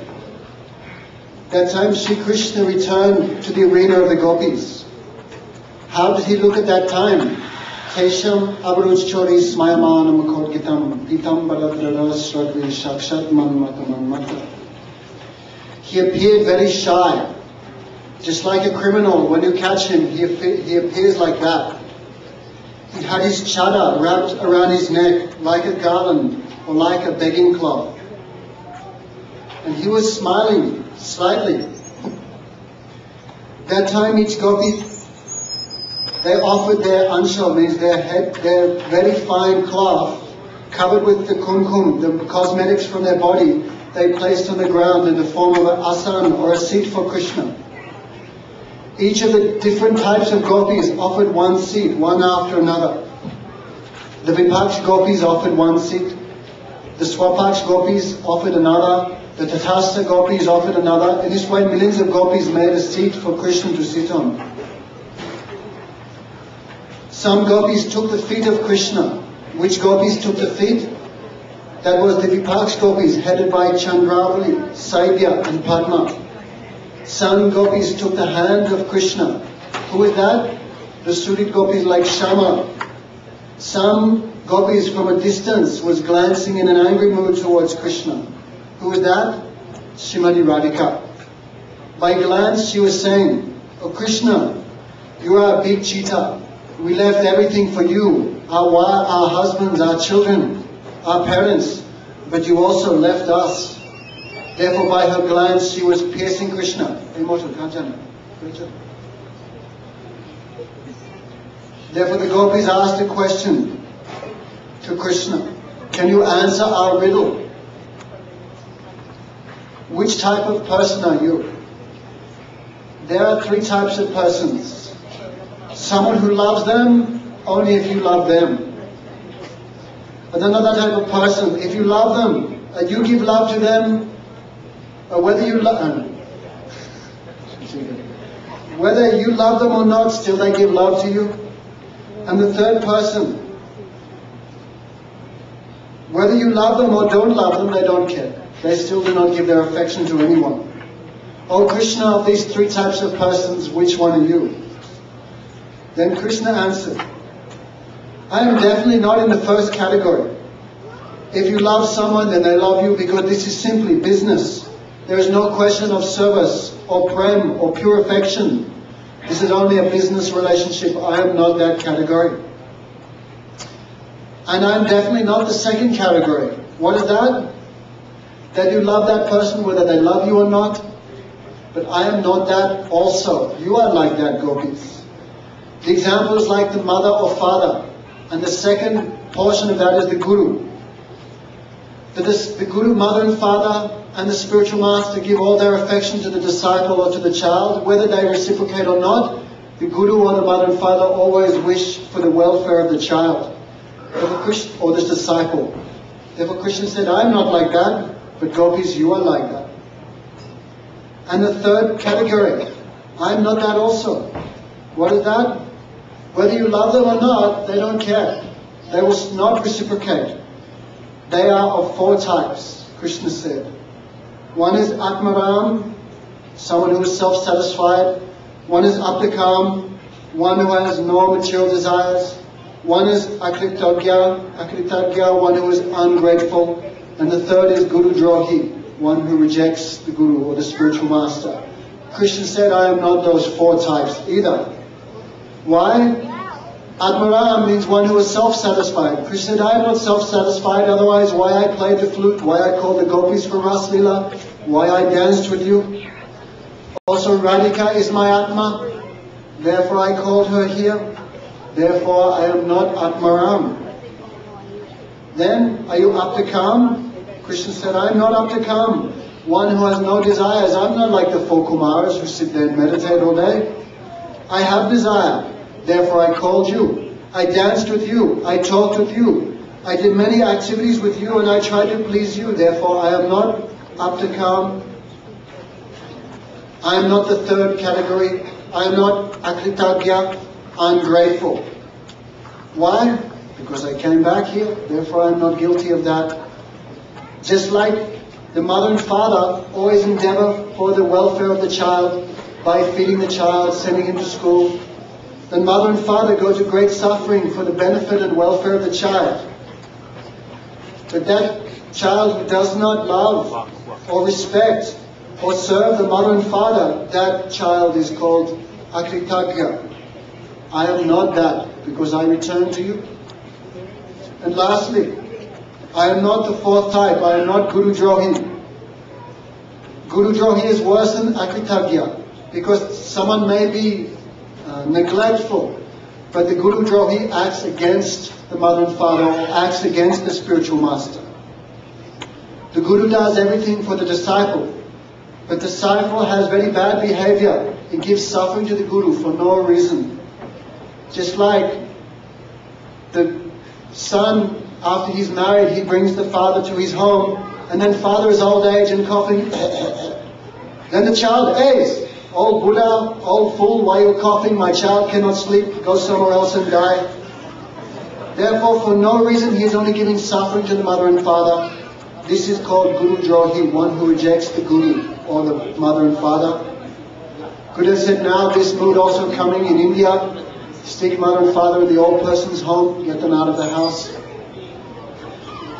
that time Sri Krishna returned to the arena of the gopis. How did he look at that time? Kesham Abruchori Smayamanam Kodgitam Pitam Baladrada Sradvi Shakshat Manmata. He appeared very shy, just like a criminal. When you catch him, he appears like that. He had his chadar wrapped around his neck like a garland or like a begging cloth. And he was smiling slightly. That time each gopi, they offered their anshal, means their very fine cloth covered with the kumkum, the cosmetics from their body, they placed on the ground in the form of an asan or a seat for Krishna. Each of the different types of gopis offered one seat, one after another. The Vipaksh gopis offered one seat. The Swapaksh gopis offered another. The Tatastha gopis offered another. In this way, millions of gopis made a seat for Krishna to sit on. Some gopis took the feet of Krishna. Which gopis took the feet? That was the Vipaksh gopis, headed by Chandravali, Saibya and Padma. Some gopis took the hand of Krishna. Who is that? The Sudit gopis like Shama. Some gopis from a distance was glancing in an angry mood towards Krishna. Who is that? Srimati Radhika. By glance she was saying, "Oh Krishna, you are a big cheetah. We left everything for you, our husbands, our children, our parents, but you also left us." Therefore, by her glance, she was piercing Krishna. Therefore, the gopis asked a question to Krishna. Can you answer our riddle? Which type of person are you? There are three types of persons. Someone who loves them only if you love them. But another type of person, if you love them, you give love to them, whether you love them or not, still they give love to you. And the third person, whether you love them or don't love them, they don't care. They still do not give their affection to anyone. Oh Krishna, of these three types of persons, which one are you? Then Krishna answered, I am definitely not in the first category. If you love someone, then they love you because this is simply business. There is no question of service or prem or pure affection. This is only a business relationship. I am not that category. And I am definitely not the second category. What is that? That you love that person whether they love you or not. But I am not that also. You are like that, gopis. The example is like the mother or father. And the second portion of that is the guru. The guru, mother and father, and the spiritual master give all their affection to the disciple or to the child. Whether they reciprocate or not, the guru or the mother and father always wish for the welfare of the child or the disciple. Therefore Krishna said, I am not like that, but gopis, you are like that. And the third category, I am not that also. What is that? Whether you love them or not, they don't care. They will not reciprocate. They are of four types, Krishna said. One is Atmaram, someone who is self-satisfied. One is Aptikam, one who has no material desires. One is Akritagya, one who is ungrateful. And the third is Guru Drohi, one who rejects the Guru or the spiritual master. Krishna said, I am not those four types either. Why? Atmaram means one who is self-satisfied. Krishna said, I am not self-satisfied, otherwise why I played the flute, why I called the gopis for Ras Lila, why I danced with you. Also Radhika is my Atma, therefore I called her here. Therefore I am not Atmaram. Then, are you Aptikam? Krishna said, I am not Aptikam. One who has no desires. I'm not like the four Kumaras who sit there and meditate all day. I have desire. Therefore I called you. I danced with you. I talked with you. I did many activities with you and I tried to please you. Therefore I am not Aptikam. I am not the third category. I am not Akritagya, ungrateful. Why? Because I came back here. Therefore I am not guilty of that. Just like the mother and father always endeavor for the welfare of the child by feeding the child, sending him to school. then mother and father go to great suffering for the benefit and welfare of the child. But that child who does not love or respect or serve the mother and father, that child is called akritagya. I am not that, because I return to you. And lastly, I am not the fourth type. I am not Guru Drohi. Guru Drohi is worse than akritagya, because someone may be neglectful, but the Guru Drohi acts against the mother and father, acts against the spiritual master. The Guru does everything for the disciple, but the disciple has very bad behavior. He gives suffering to the Guru for no reason. Just like the son, after he's married, he brings the father to his home, and then father is old age and coughing. Then the child, hey, old Buddha, old fool, why are you coughing? My child cannot sleep, go somewhere else and die. Therefore, for no reason, he is only giving suffering to the mother and father. This is called Guru Drohi, one who rejects the Guru or the mother and father. Gurudeva said, now this mood also coming in India. Stick mother and father in the old person's home, get them out of the house.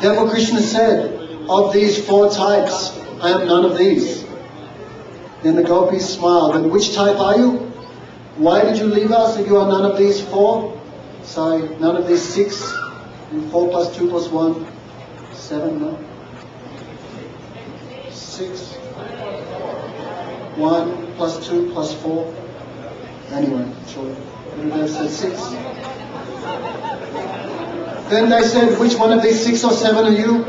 Therefore Krishna said, of these four types, I am none of these. Then the gopis smiled. And which type are you? Why did you leave us if you are none of these four? Sorry, none of these six. 4 plus 2 plus 1, 7, no? 6. 1 plus 2 plus 4. Anyway, sure. Gurudeva said 6. Then they said, which one of these 6 or 7 are you?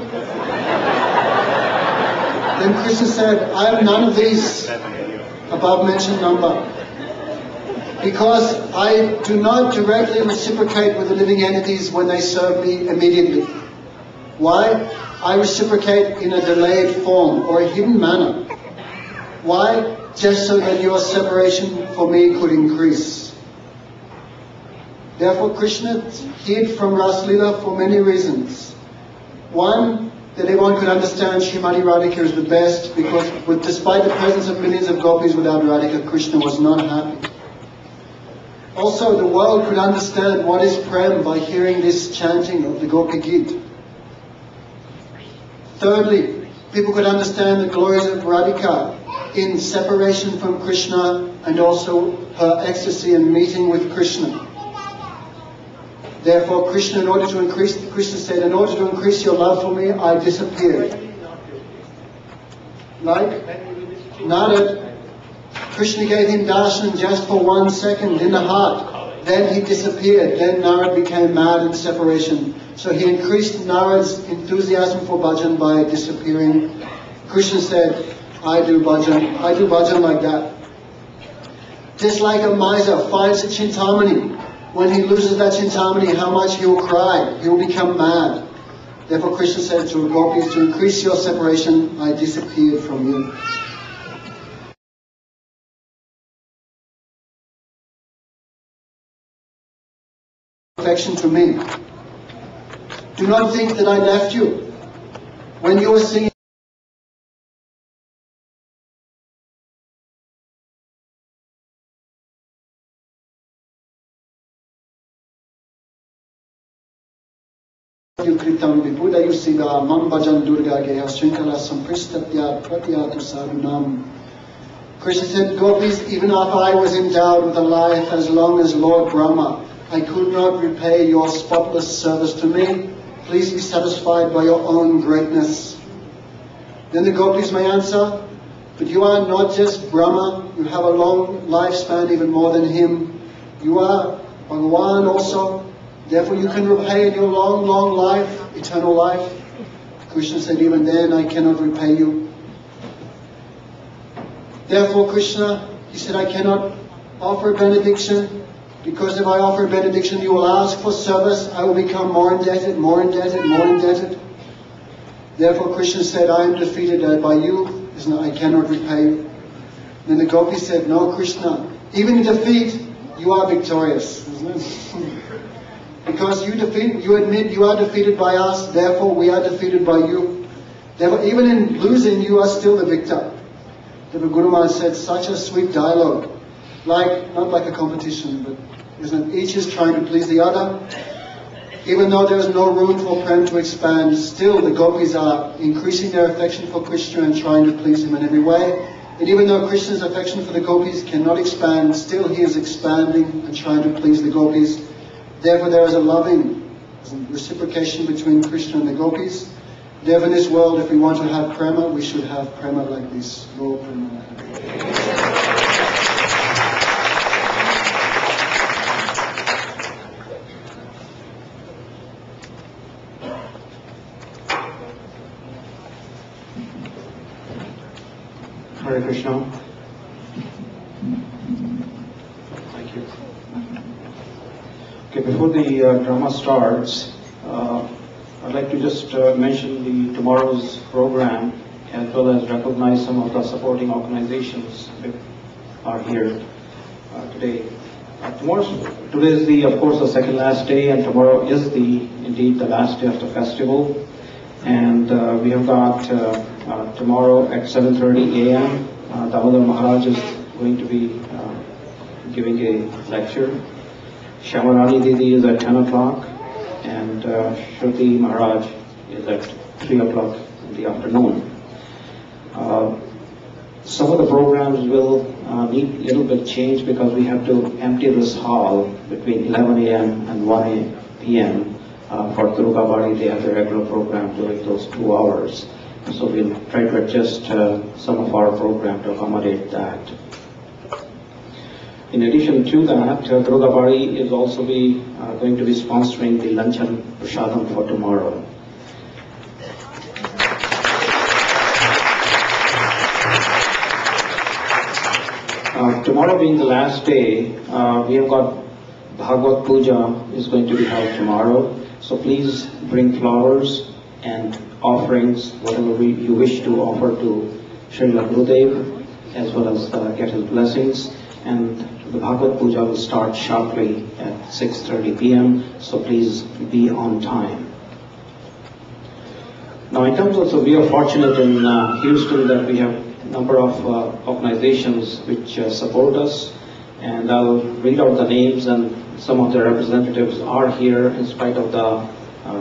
Then Krishna said, I am none of these above mentioned number. Because I do not directly reciprocate with the living entities when they serve me immediately. Why? I reciprocate in a delayed form or a hidden manner. Why? Just so that your separation for me could increase. Therefore Krishna hid from Raslila for many reasons. One, that everyone could understand Srimati Radhika is the best, because despite the presence of millions of gopis without Radhika, Krishna was not happy. Also, the world could understand what is Prem by hearing this chanting of the Gopi Gita. Thirdly, people could understand the glories of Radhika in separation from Krishna and also her ecstasy and meeting with Krishna. Therefore, Krishna said, in order to increase your love for me, I disappeared. Like Narad, Krishna gave him darshan just for 1 second in the heart. Then he disappeared. Then Narad became mad in separation. So he increased Narad's enthusiasm for bhajan by disappearing. Krishna said, I do bhajan like that. Just like a miser finds a chintamani. When he loses that chintamani, how much he will cry. He will become mad. Therefore Krishna said to the gopis, to increase your separation, I disappeared from you. Affection to me. Do not think that I left you. When you were singing, Kritam Vibudayu Siga Mam Bhajan Durga Geha Shrinkala Sampristatya Pratyatu Sadhunam. Krishna said, gopis, even after I was endowed with a life as long as Lord Brahma, I could not repay your spotless service to me. Please be satisfied by your own greatness. Then the gopis may answer, but you are not just Brahma, you have a long lifespan, even more than him. You are Bhagavan also. Therefore you can repay in your long, long life, eternal life. Krishna said, even then I cannot repay you. Therefore Krishna, he said, I cannot offer a benediction, because if I offer a benediction you will ask for service, I will become more indebted, more indebted, more indebted. Therefore Krishna said, I am defeated by you, I cannot repay you. Then the gopis said, no Krishna, even in defeat you are victorious. Because you admit you are defeated by us, therefore we are defeated by you. Therefore even in losing you are still the victor. The Guru Maharaj said such a sweet dialogue. Not like a competition, but Isn't it? Each is trying to please the other. Even though there is no room for Prem to expand, still the gopis are increasing their affection for Krishna and trying to please him in every way. And even though Krishna's affection for the gopis cannot expand, still he is expanding and trying to please the gopis. Therefore there is a loving reciprocation between Krishna and the gopis. Therefore in this world, if we want to have prema, we should have prema like this. Lord Prema. Hare Krishna. Thank you. Okay, before the drama starts, I'd like to just mention the tomorrow's program, as well as recognize some of the supporting organizations that are here today. Today is of course, the second last day, and tomorrow is indeed the last day of the festival. And we have got tomorrow at 7:30 a.m. Damodar Maharaj is going to be giving a lecture. Shamarani Didi is at 10 o'clock, and Shruti Maharaj is at 3 o'clock in the afternoon. Some of the programs will need a little bit change because we have to empty this hall between 11 a.m. and 1 p.m. For Durga Bari. They have their regular program during those 2 hours. So we'll try to adjust some of our program to accommodate that. In addition to that, Durga Bari is also going to be sponsoring the Lanchan Prasadam for tomorrow. Tomorrow being the last day, we have got Bhagavad Puja is going to be held tomorrow. So please bring flowers and offerings, whatever you wish to offer to Srila Gurudeva, as well as get his blessings. And the Bhagavad Puja will start sharply at 6:30 p.m. So please be on time. Now, in terms of, so we are fortunate in Houston that we have a number of organizations which support us, and I'll read out the names, and some of the representatives are here in spite of the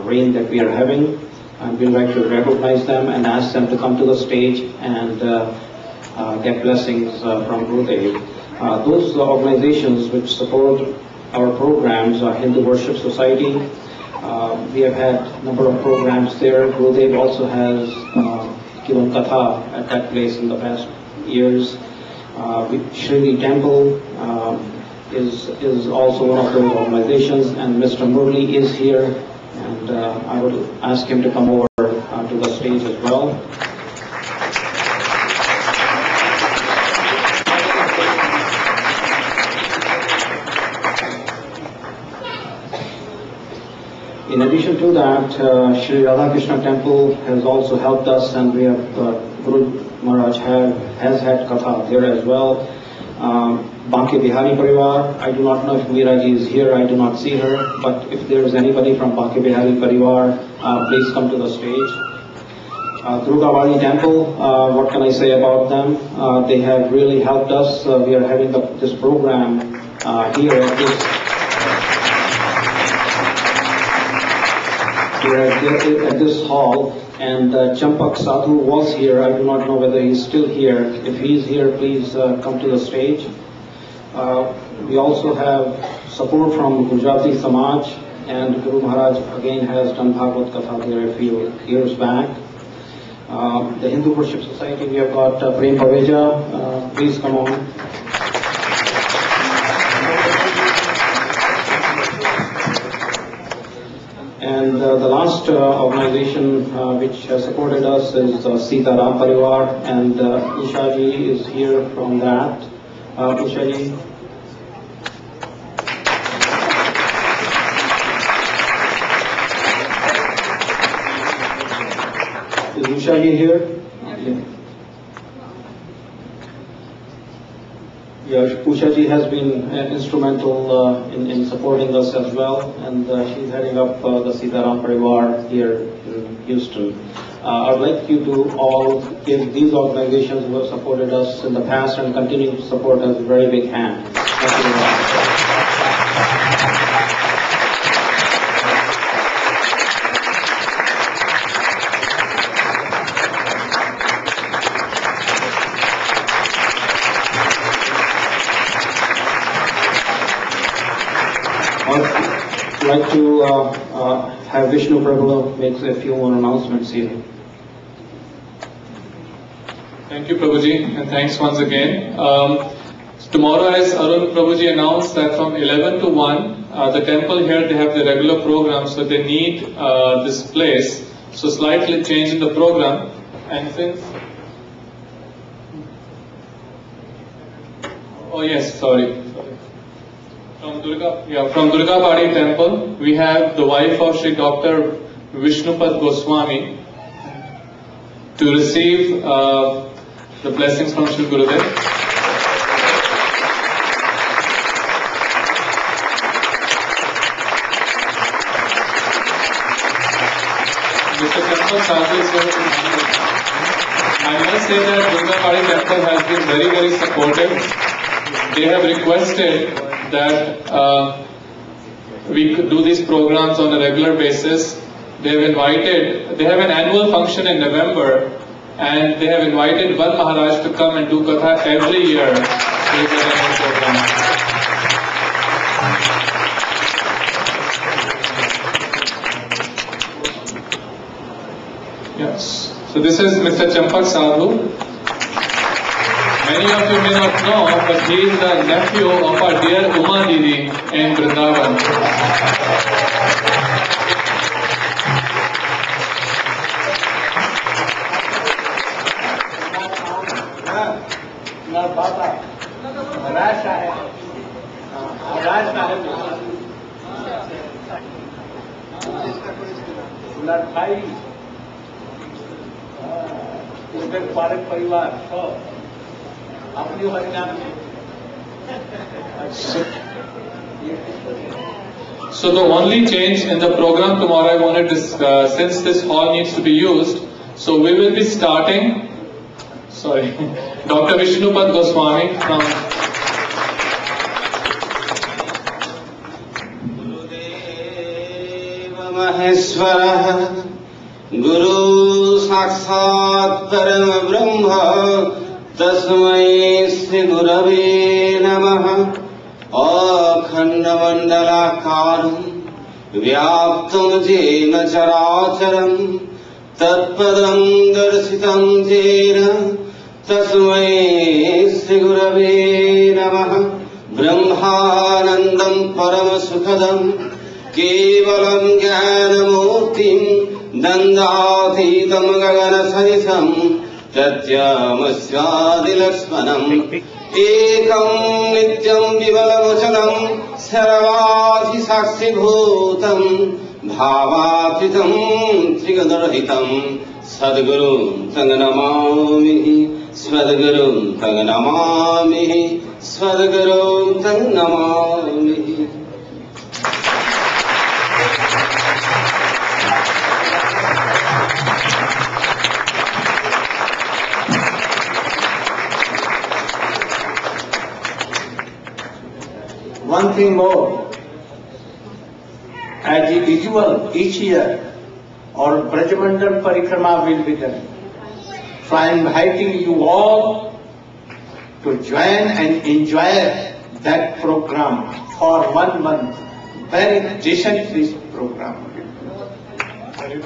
rain that we are having, and we'd like to recognize them and ask them to come to the stage and get blessings from Gurudev. Those organizations which support our programs are Hindu Worship Society. We have had a number of programs there. Gurudev also has given katha at that place in the past years. Srila Temple is also one of those organizations, and Mr. Murli is here, and I would ask him to come over to the stage as well. In addition to that, Sri Radhakrishna Temple has also helped us, and we have Guru Maharaj has had katha there as well. Banke Bihari Parivar, I do not know if Meeraji is here, I do not see her, but if there is anybody from Banke Bihari Parivar, please come to the stage. Durga Bari Temple, what can I say about them? They have really helped us. We are having this program here at this hall, and Champak Sadhu was here. I do not know whether he is still here. If he is here, please come to the stage. We also have support from Gujarati Samaj, and Guru Maharaj again has done Bhagavad Katha there a few years back. The Hindu Worship Society, we have got Prem Paveja. Please come on. And the last organization which has supported us is Sita Ram Parivar, and Ushaji is here from that. Ushaji. Is Ushaji here? Yeah, Ushaji has been instrumental in supporting us as well, and she's heading up the Sitaram Parivar here in Houston. I would like you to all give these organizations who have supported us in the past and continue to support us a very big hand. Thank you very much. like to have Vishnu Prabhu make a few more announcements here. Thank you, Prabhuji, and thanks once again. Tomorrow, as Arun Prabhuji announced, that from 11 to 1, the temple here, they have the regular program, so they need this place. So slightly change in the program, and since... Oh yes, sorry. From Durga Padi temple, we have the wife of Sri Dr. Vishnupad Goswami to receive the blessings from Srila Gurudeva. Mr. Temple Sadhu is going to... I must say that Durga Padi temple has been very, very supportive. They have requested that we could do these programs on a regular basis. They have an annual function in November, and they have invited one Maharaj to come and do Katha every year. Yes. So this is Mr. Champak Sadhu. Many of you may not know, but he is the nephew of our dear Uma Didi in Vrindavan. So the only change in the program tomorrow I wanted to, since this hall needs to be used, so we will be starting, Dr. Vishnupad Goswami from Gurudeva Maheshwara Guru Sakshat Param Brahma Tasmai Sri Gurave Namaha Akhandamandalakaram Vyaptam Jena Characharam Tatpadam Darsitam Jena Tasmai Sri Gurave Namaha Brahmanandam Paramasukhadam Kevalam Jnanamurtim Dandatitam Gaganasaritam Tatyamasvadilakshmanam Ekam Nityam Vivalavachanam Saravadhi Sakshi Bhutam Bhavatritam Trigadarhitam Sadgurum Tanganamamihi Swadgurum Tanganamamihi Swadgurum Tanganamamihi. One thing more, as usual, each year, our Brajamandal Parikrama will be done. So I am inviting you all to join and enjoy that program for 1 month. Very decent this program. And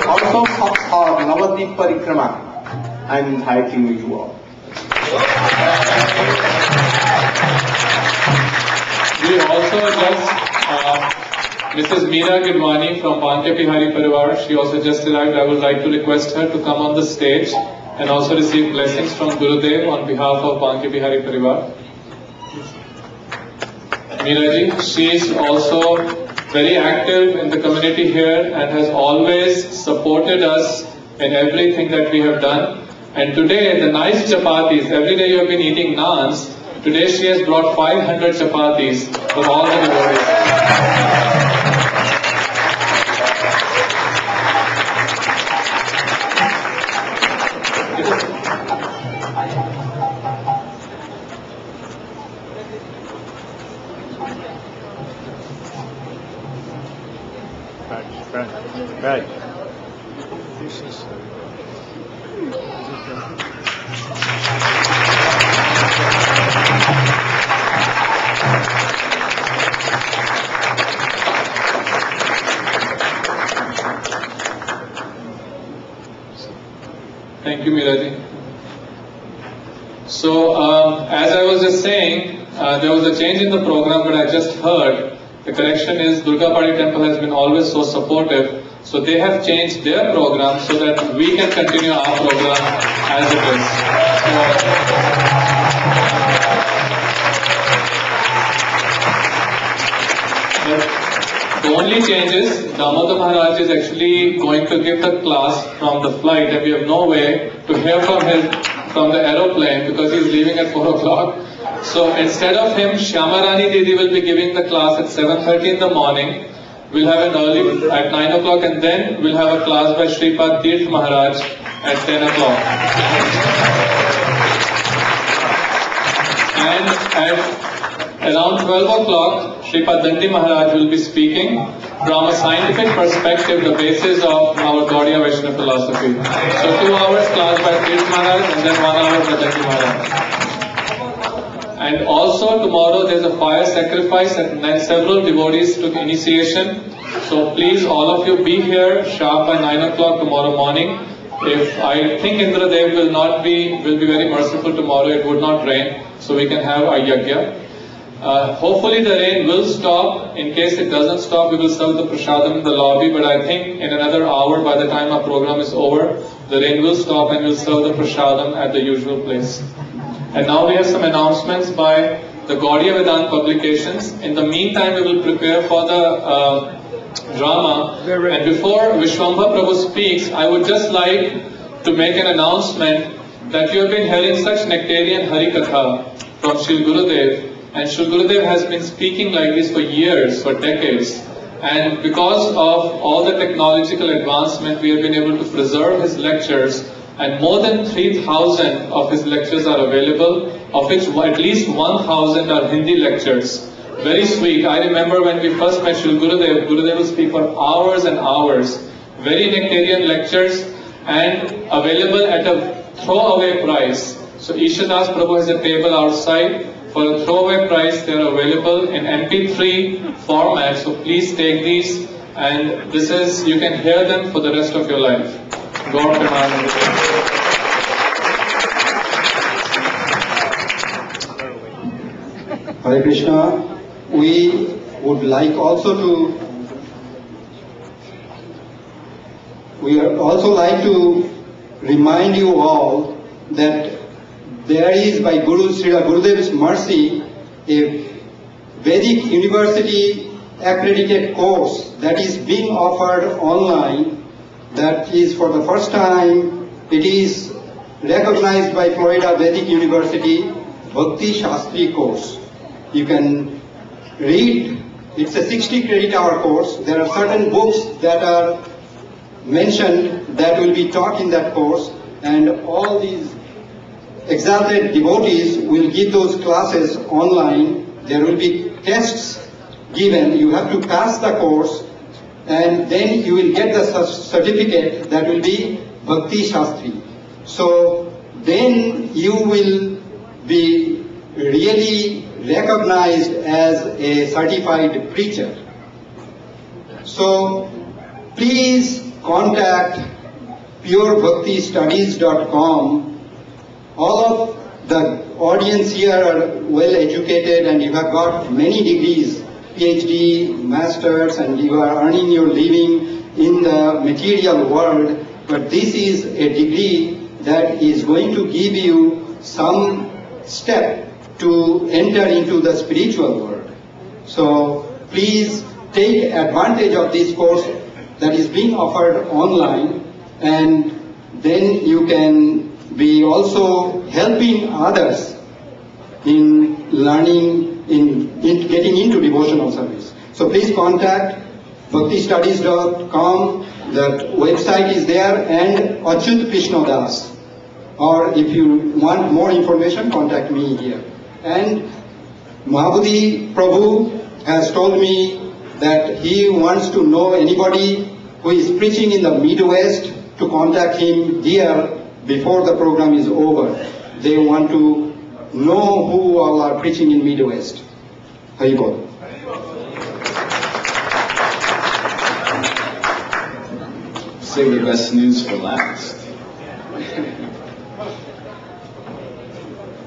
also for Navadip Parikrama, I am inviting you all. We also just, Mrs. Meera Gidwani from Banke Bihari Parivar, she also just arrived. I would like to request her to come on the stage and also receive blessings from Gurudev on behalf of Banke Bihari Parivar. Meera ji, she is also very active in the community here and has always supported us in everything that we have done. And today, the nice chapatis, every day you have been eating naans. Today she has brought 500 chapatis for all the devotees. Right. Thank you, Miraji. So, as I was just saying, there was a change in the program, but I just heard the correction is Durga Padi Temple has been always so supportive. So they have changed their program so that we can continue our program as it is. The only change is Damodar Maharaj is actually going to give the class from the flight, and we have no way to hear from the aeroplane because he is leaving at 4 o'clock. So instead of him, Shyamarani Didi will be giving the class at 7:30 in the morning. We'll have an early at 9 o'clock, and then we'll have a class by Sripad Tirth Maharaj at 10 o'clock. And at around 12 o'clock, Sripad Dandi Maharaj will be speaking from a scientific perspective, the basis of our Gaudiya Vaishnava philosophy. So 2 hours class by Tirth Maharaj and then 1 hour by Dandi Maharaj. And also tomorrow there's a fire sacrifice and then several devotees took initiation. So please all of you be here sharp by 9 o'clock tomorrow morning. If I think Indradev will be very merciful tomorrow, it would not rain, so we can have a yajna. Hopefully the rain will stop. In case it doesn't stop, we will serve the prasadam in the lobby, but I think in another hour by the time our program is over, the rain will stop and we'll serve the prasadam at the usual place. And now we have some announcements by the Gaudiya Vedanta publications. In the meantime, we will prepare for the drama. And before Vishwambha Prabhu speaks, I would just like to make an announcement that you have been hearing such nectarian Hari Katha from Srila Gurudeva. And Srila Gurudeva has been speaking like this for years, for decades. And because of all the technological advancement, we have been able to preserve his lectures. And more than 3,000 of his lectures are available, of which at least 1,000 are Hindi lectures. Very sweet. I remember when we first met Srila Gurudeva, Gurudeva will speak for hours and hours. Very nectarian lectures and available at a throwaway price. So Ishadas Prabhu has a table outside. For a throwaway price, they are available in MP3 format. So please take these, and this is, you can hear them for the rest of your life. God Hare Krishna. We would like also to remind you all that there is, by Srila Gurudeva's mercy, a Vedic University accredited course that is being offered online. That is for the first time. It is recognized by Florida Vedic University, Bhakti Shastri course. You can read, it's a 60 credit hour course. There are certain books that are mentioned that will be taught in that course, and all these exalted devotees will give those classes online. There will be tests given. You have to pass the course, and then you will get the certificate that will be Bhakti Shastri. So then you will be really recognized as a certified preacher. So please contact purebhaktistudies.com. All of the audience here are well educated and you have got many degrees, PhD, masters, and you are earning your living in the material world. But this is a degree that is going to give you some step to enter into the spiritual world. So please take advantage of this course that is being offered online, and then you can be also helping others in learning, in getting into devotional service. So please contact bhaktistudies.com. The website is there, and Achyut Krishnadas. Or if you want more information, contact me here. And Mahabodhi Prabhu has told me that he wants to know anybody who is preaching in the Midwest to contact him here before the program is over. They want to know who all are preaching in Midwest. Haribol. Save the best news for last.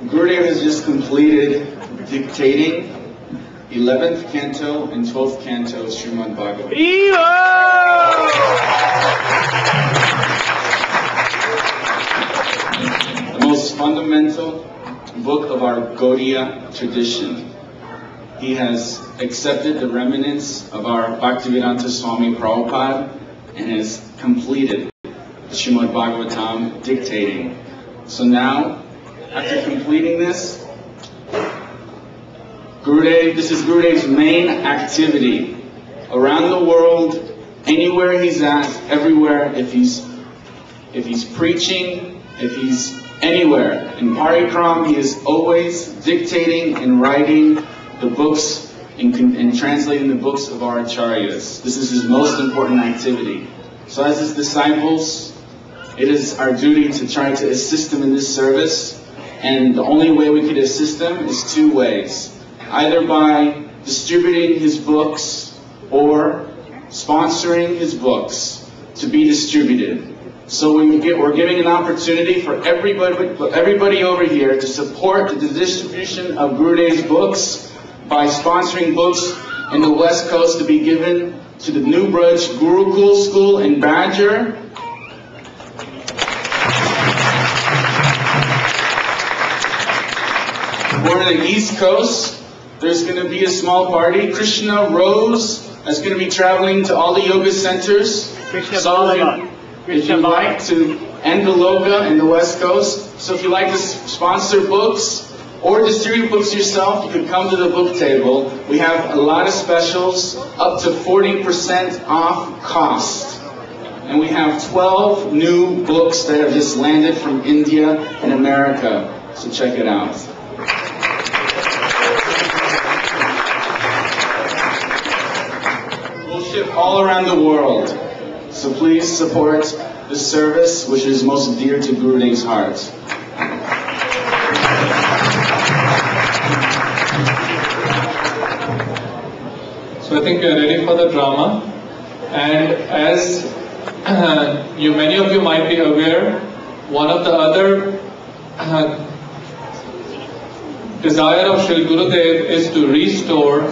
Gurudev has just completed dictating 11th canto and 12th canto of Srimad Bhagavatam. The most fundamental book of our Gaudiya tradition. He has accepted the remnants of our Bhaktivedanta Swami Prabhupada and has completed Srimad Bhagavatam dictating. So now, after completing this, this is Gurudev's main activity. Around the world, anywhere he's at, everywhere, if he's preaching, if he's anywhere, in Parikram, he is always dictating and writing the books and translating the books of our acharyas. This is his most important activity. So as his disciples, it is our duty to try to assist him in this service. And the only way we could assist him is two ways. Either by distributing his books or sponsoring his books to be distributed. So we're giving an opportunity for everybody over here to support the distribution of Gurudev's books by sponsoring books in the West Coast to be given to the New Braj Gurukul School in Badger. For the East Coast, there's going to be a small party. Krishna Rose is going to be traveling to all the yoga centers. So if you'd like to end the Loka in the West Coast, so if you'd like to sponsor books or distribute books yourself, you can come to the book table. We have a lot of specials, up to 40% off cost. And we have 12 new books that have just landed from India and America. So check it out. We'll ship all around the world. So please support this service, which is most dear to Gurudev's heart. So I think we are ready for the drama. And as many of you might be aware, one of the other desire of Srila Gurudev is to restore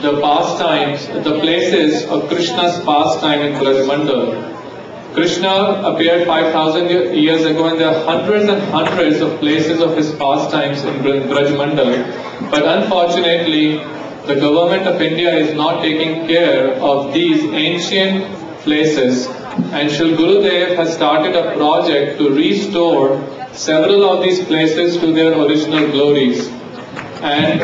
the pastimes, the places of Krishna's pastime in Brajmandal. Krishna appeared 5,000 years ago, and there are hundreds and hundreds of places of his pastimes in Brajmandal. But unfortunately, the government of India is not taking care of these ancient places. And Srila Gurudev has started a project to restore several of these places to their original glories. And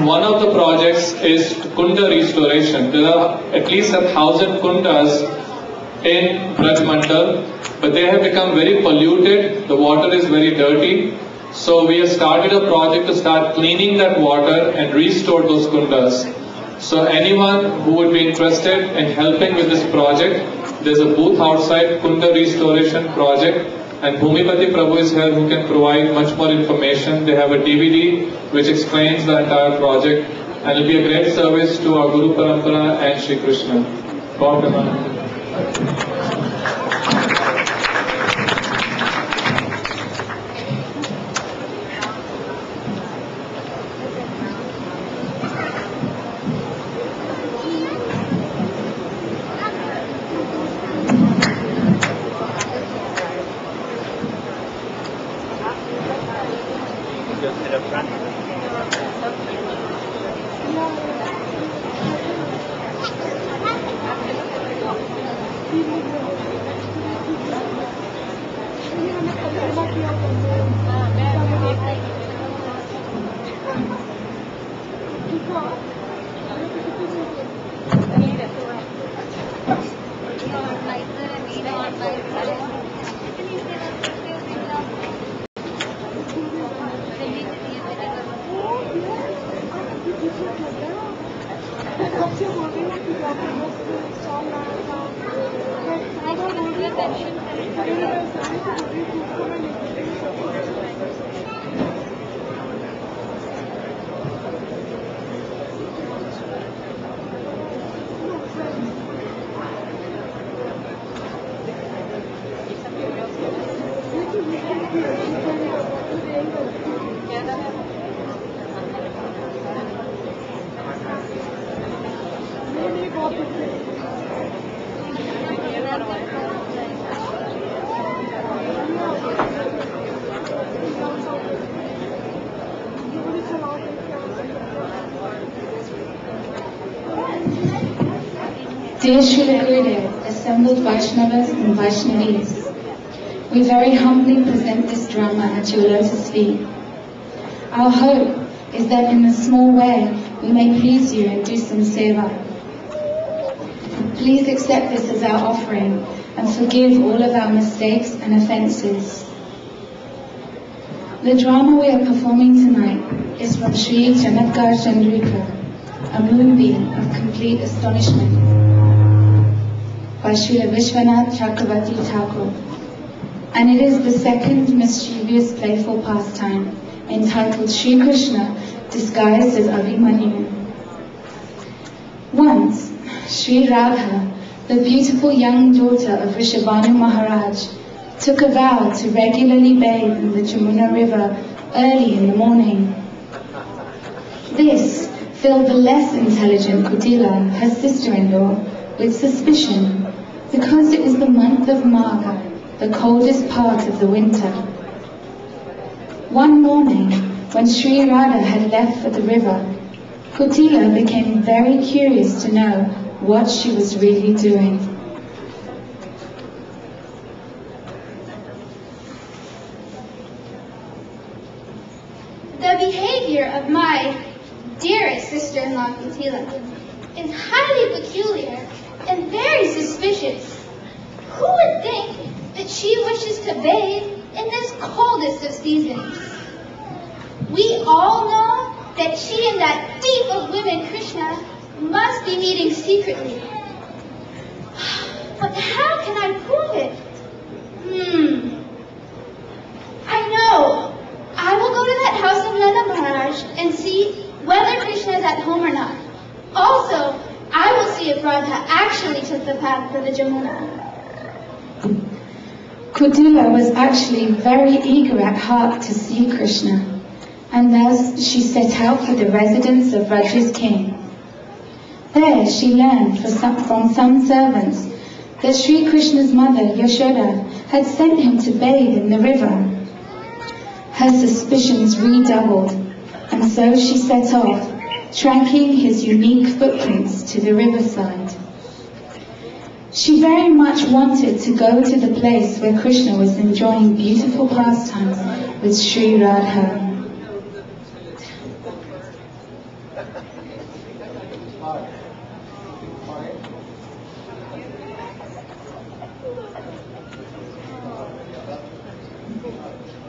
one of the projects is Kunda restoration. There are at least 1,000 kundas in Brajmandal, but they have become very polluted. The water is very dirty. So we have started a project to start cleaning that water and restore those kundas. So anyone who would be interested in helping with this project, there's a booth outside, Kunda Restoration Project, and Bhumipati Prabhu is here who can provide much more information. They have a DVD which explains the entire project, and it will be a great service to our Guru Parampara and Shri Krishna. God bless. Dear Srila Gurudeva, assembled Vaishnavas and Vaishnavis, we very humbly present this drama at your lotus feet. Our hope is that in a small way we may please you and do some seva. Please accept this as our offering and forgive all of our mistakes and offences. The drama we are performing tonight is from Sri Chamatkar Chandrika, a moonbeam of complete astonishment, by Srila Vishwanath Chakravarti Thakur, and it is the second mischievous playful pastime entitled Sri Krishna disguised as Abhimanyu. Once, Sri Radha, the beautiful young daughter of Rishabhanu Maharaj, took a vow to regularly bathe in the Jamuna river early in the morning. This filled the less intelligent Kutila, her sister-in-law, with suspicion, because it was the month of Magha, the coldest part of the winter. One morning, when Sri Radha had left for the river, Kutila became very curious to know what she was really doing. The behavior of my dearest sister-in-law Kutila is highly peculiar and very suspicious. Who would think that she wishes to bathe in this coldest of seasons? We all know that she and that thief of women, Krishna, must be meeting secretly. But how can I prove it? I know. I will go to that house of Nanda Maharaj and see whether Krishna is at home or not. Also, I will see if Radha actually took the path for the Jamuna. Kutila was actually very eager at heart to see Krishna, and thus she set out for the residence of Raja's king. There she learned from some servants that Sri Krishna's mother, Yashoda, had sent him to bathe in the river. Her suspicions redoubled, and so she set off, tracking his unique footprints to the riverside. She very much wanted to go to the place where Krishna was enjoying beautiful pastimes with Sri Radha.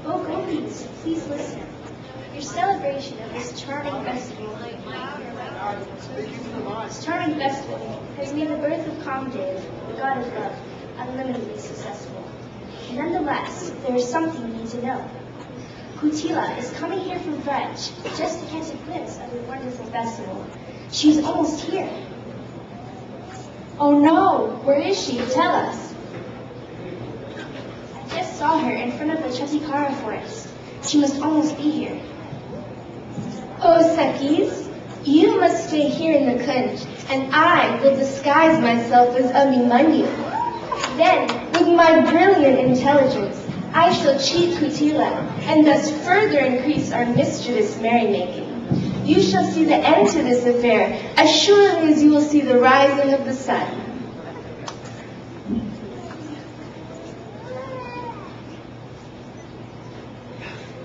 Oh, gopis, please listen. Your celebration of this charming festival has made the birth of Kamdev, the god of love, unlimitedly successful. Nonetheless, there is something you need to know. Kutila is coming here from Vraj just to catch a glimpse of the wonderful festival. She's almost here. Oh no, where is she? Tell us. I just saw her in front of the Chatikara forest. She must almost be here. Oh, Sakis, you must stay here in the Kunj, and I will disguise myself as Abhimanyu. Then, with my brilliant intelligence, I shall cheat Kutila, and thus further increase our mischievous merrymaking. You shall see the end to this affair, as surely as you will see the rising of the sun.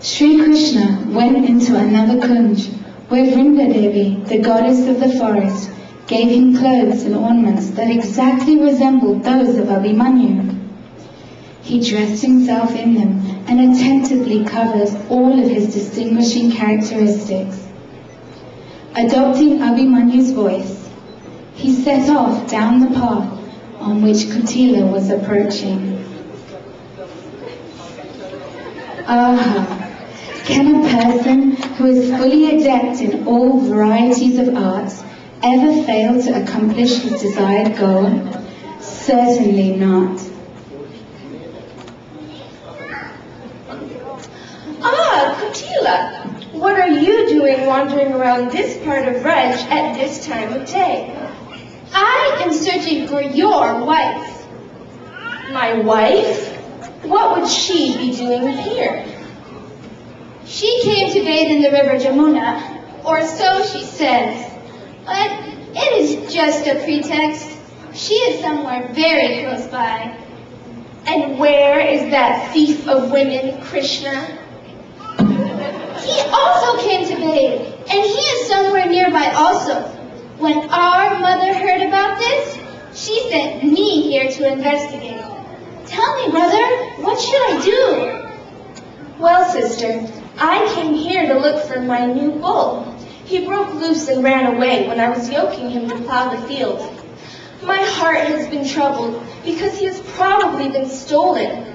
Sri Krishna went into another kunj, where Vrinda Devi, the goddess of the forest, gave him clothes and ornaments that exactly resembled those of Abhimanyu. He dressed himself in them and attentively covered all of his distinguishing characteristics. Adopting Abhimanyu's voice, he set off down the path on which Kutila was approaching. Can a person who is fully adept in all varieties of arts ever fail to accomplish his desired goal? Certainly not. Kutila, what are you doing wandering around this part of Vraj at this time of day? I for your wife. My wife? What would she be doing here? She came to bathe in the river Jamuna, or so she says. But it is just a pretext. She is somewhere very close by. And where is that thief of women, Krishna? He also came to bathe, and he is somewhere nearby also. When our mother heard about this, she sent me here to investigate. Tell me, brother, what should I do? Well, sister, I came here to look for my new bull. He broke loose and ran away when I was yoking him to plow the field. My heart has been troubled because he has probably been stolen.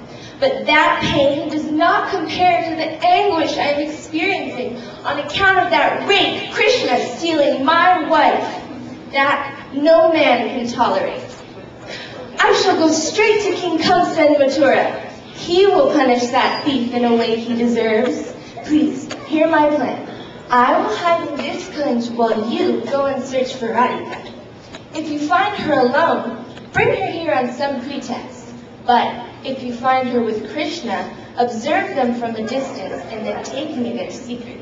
But that pain does not compare to the anguish I am experiencing on account of that rake Krishna stealing my wife. That no man can tolerate. I shall go straight to King Kamsa in Mathura. He will punish that thief in a way he deserves. Please, hear my plan. I will hide in this kunj while you go and search for Radhika. If you find her alone, bring her here on some pretext. But if you find her with Krishna, observe them from a distance and then take me their secret.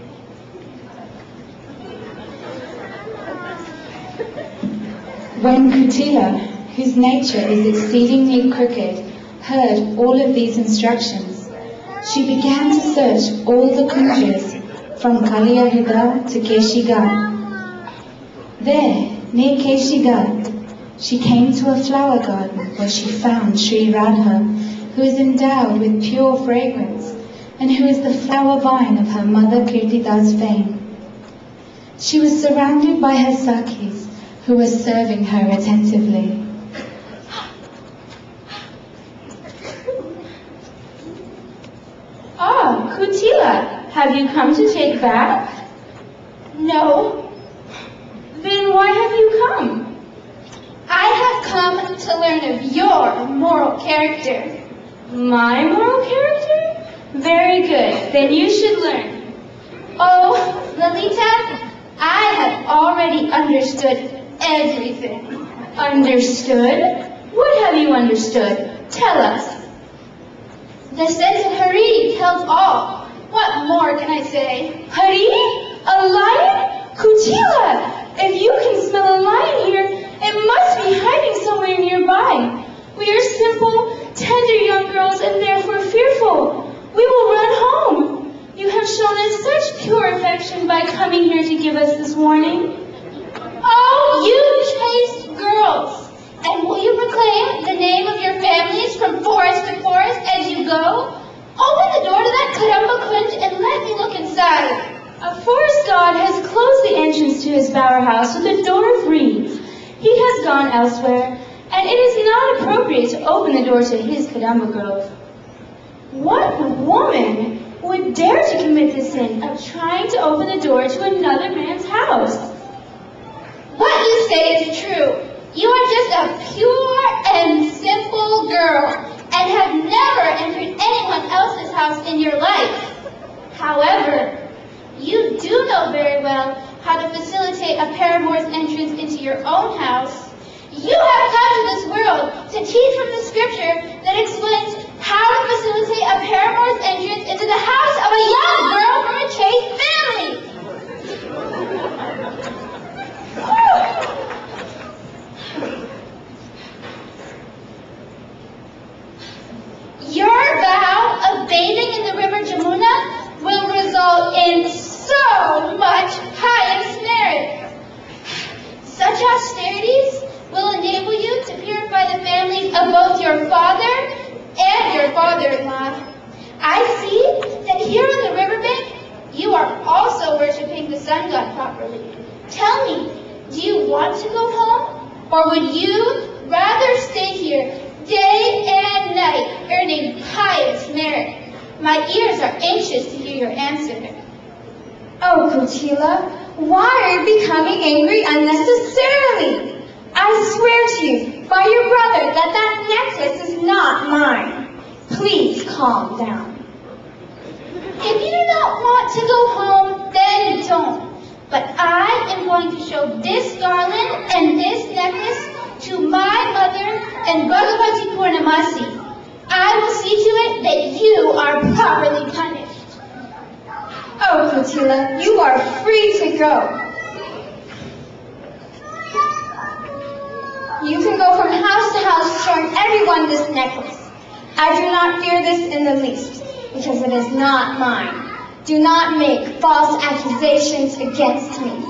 When Kutila, whose nature is exceedingly crooked, heard all of these instructions, she began to search all the kunjas from Kaliyahida to Keshigarh. There, near Keshigarh, she came to a flower garden where she found Sri Radha, who is endowed with pure fragrance and who is the flower vine of her mother Kirtida's fame. She was surrounded by her Sakhis, who were serving her attentively. Ah, Kutila, have you come to take bath? No. Then why have you come? I have come to learn of your moral character. My moral character? Very good. Then you should learn. Oh, Lalita, I have already understood everything. Understood? What have you understood? Tell us. The scented Hari tells all. What more can I say? Hari? A lion? Kutila! If you can smell a lion here, it must be hiding somewhere nearby. We are simple, tender young girls and therefore fearful. We will run home. You have shown us such pure affection by coming here to give us this warning. Oh, you chaste girls! And will you proclaim the name of your families from forest to forest as you go? Open the door to that Kadamba Kunj and let me look inside. A forest god has closed the entrance to his bower house with a door of reeds. He has gone elsewhere, and it is not appropriate to open the door to his Kadamba grove. What woman would dare to commit the sin of trying to open the door to another man's house? What you say is true. You are just a pure and simple girl and have never entered anyone else's house in your life. However, you do know very well how to facilitate a paramour's entrance into your own house. You have come to this world to teach from the scripture that explains how to facilitate a paramour's entrance into the house of a young girl from a chaste family. Your vow of bathing in the river Jamuna will result in so much pious merit. Such austerities will enable you to purify the families of both your father and your father-in-law. I see that here on the riverbank, you are also worshiping the sun god properly. Tell me, do you want to go home, or would you rather stay here day and night, earning pious merit? My ears are anxious to hear your answer. Oh, Kutila, why are you becoming angry unnecessarily? I swear to you, by your brother, that that necklace is not mine. Please calm down. If you do not want to go home, then don't. But I am going to show this garland and this necklace to my mother that you are properly punished. Oh, Kotila, you are free to go. You can go from house to house showing everyone this necklace. I do not fear this in the least, because it is not mine. Do not make false accusations against me.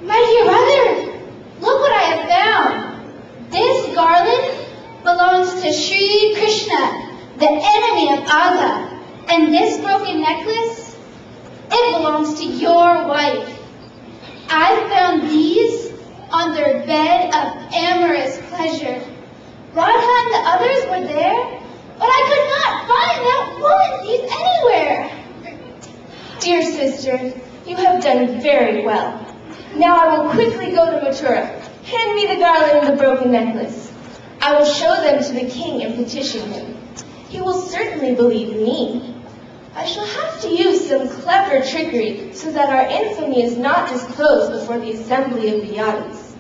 My dear brother, look what I have found. This garland belongs to Sri Krishna, the enemy of Aga. And this broken necklace, it belongs to your wife. I found these on their bed of amorous pleasure. Radha and the others were there, but I could not find that woman's these anywhere. Dear sister, you have done very well. Now I will quickly go to Mathura. Hand me the garland and the broken necklace. I will show them to the king and petition him. He will certainly believe me. I shall have to use some clever trickery so that our infamy is not disclosed before the assembly of the yadis.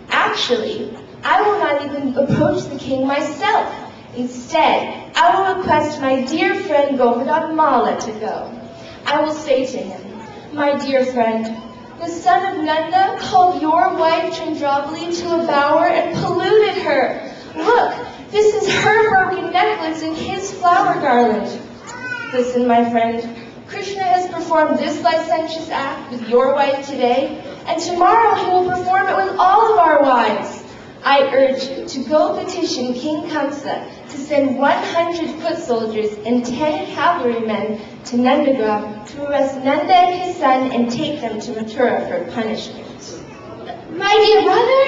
Actually, I will not even approach the king myself. Instead, I will request my dear friend Govardhan Mala to go. I will say to him, my dear friend, the son of Nanda called your wife Chandravali to a bower and polluted her. Look, this is her broken necklace and his flower garland. Listen, my friend, Krishna has performed this licentious act with your wife today, and tomorrow he will perform it with all of our wives. I urge you to go petition King Kamsa to send 100 foot soldiers and 10 cavalrymen to Nandagram to arrest Nanda and his son and take them to Mathura for punishment. My dear brother,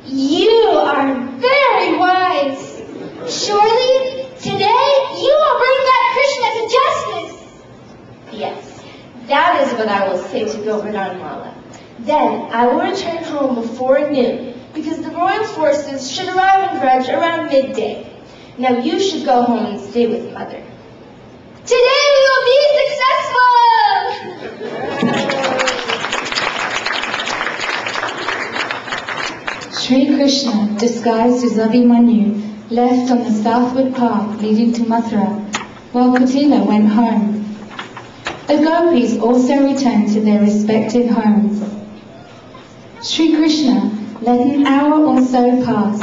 you are very wise. Surely, today you will bring that Krishna to justice. Yes, that is what I will say to Govardhan Mala. Then I will return home before noon, because the royal forces should arrive in Braj around midday. Now you should go home and stay with mother. Today we will be successful! Sri Krishna, disguised as Abhimanyu, left on the southward path leading to Mathura, while Kotila went home. The gopis also returned to their respective homes. Sri Krishna let an hour or so pass.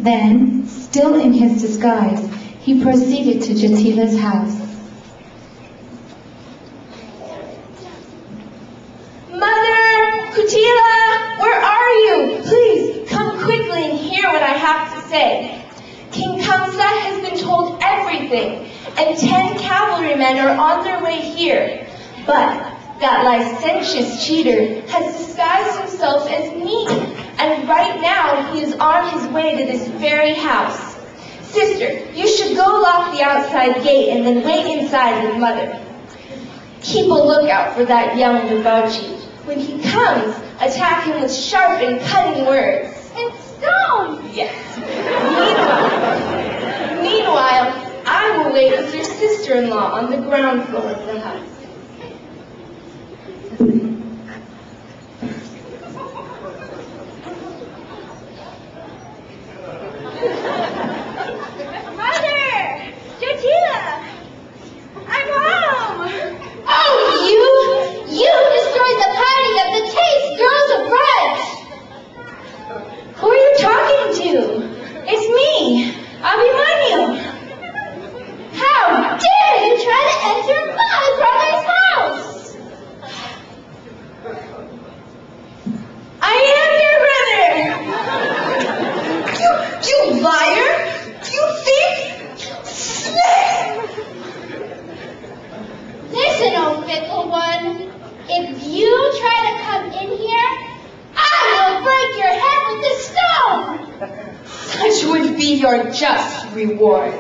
Then, still in his disguise, he proceeded to Jatila's house. Mother! Kotila! Where are you? Please, come quickly and hear what I have to say. King Kamsa has been told everything, and 10 cavalrymen are on their way here. But that licentious cheater has disguised himself as me, and right now he is on his way to this very house. Sister, you should go lock the outside gate and then wait inside with mother. Keep a lookout for that young debauchee. When he comes, attack him with sharp and cutting words. And stone! Yes. Meanwhile, I will wait with your sister-in-law on the ground floor of the house. Mother! Jatila! I'm home! Oh, you destroyed the party of the Taste Girls of Braj! Who are you talking to? It's me, Abhimanyu. How dare you try to enter my brother's house? I am your brother! You liar! You thief! Snake! Listen, oh fickle one. If you try to come in here, I will break your head with this stone! Such would be your just reward.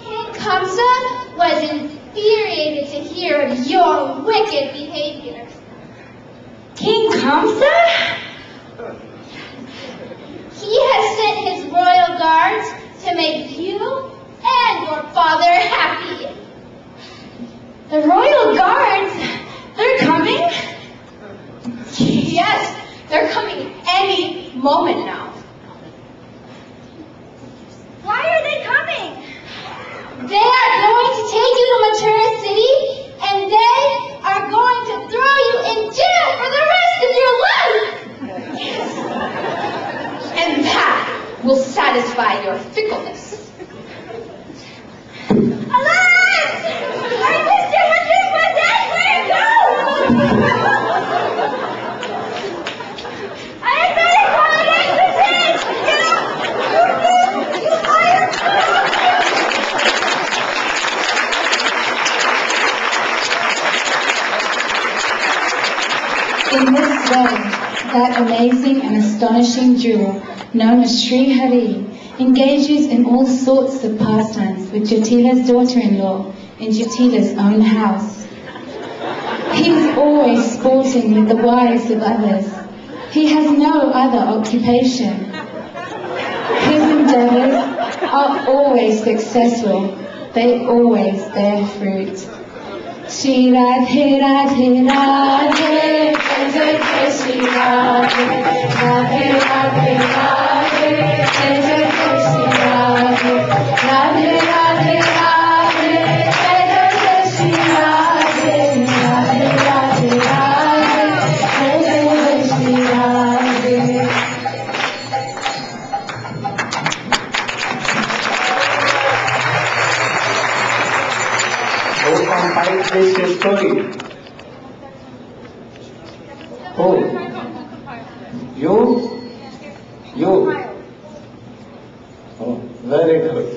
King Kamsa was infuriated to hear of your wicked behavior. King Kamsa? He has sent his royal guards to make you and your father happy. The royal guards? They're coming? Yes, they're coming any moment now. Why are they coming? They are going to take you to Mathura City, and they are going to throw you in jail for the rest of your life. And that will satisfy your fickleness. Alas! Our sister Mathura was dead. Where to go? I had better call an exorcist. Get up! In this way, that amazing and astonishing jewel, known as Sri Hari, engages in all sorts of pastimes with Jyotila's daughter-in-law in Jyotila's own house. He is always sporting with the wives of others. He has no other occupation. His endeavors are always successful. They always bear fruit. Shri Radhe Radhe Radhe, Jai Jai Shri Radhe, Radhe Radhe Radhe, Jai Jai Shri Radhe, Radhe Radhe Radhe, Jai Jai Shri Radhe, Radhe Radhe Radhe, Jai Jai Shri Radhe. Who compiled this story? Who? You? You? Oh, very good.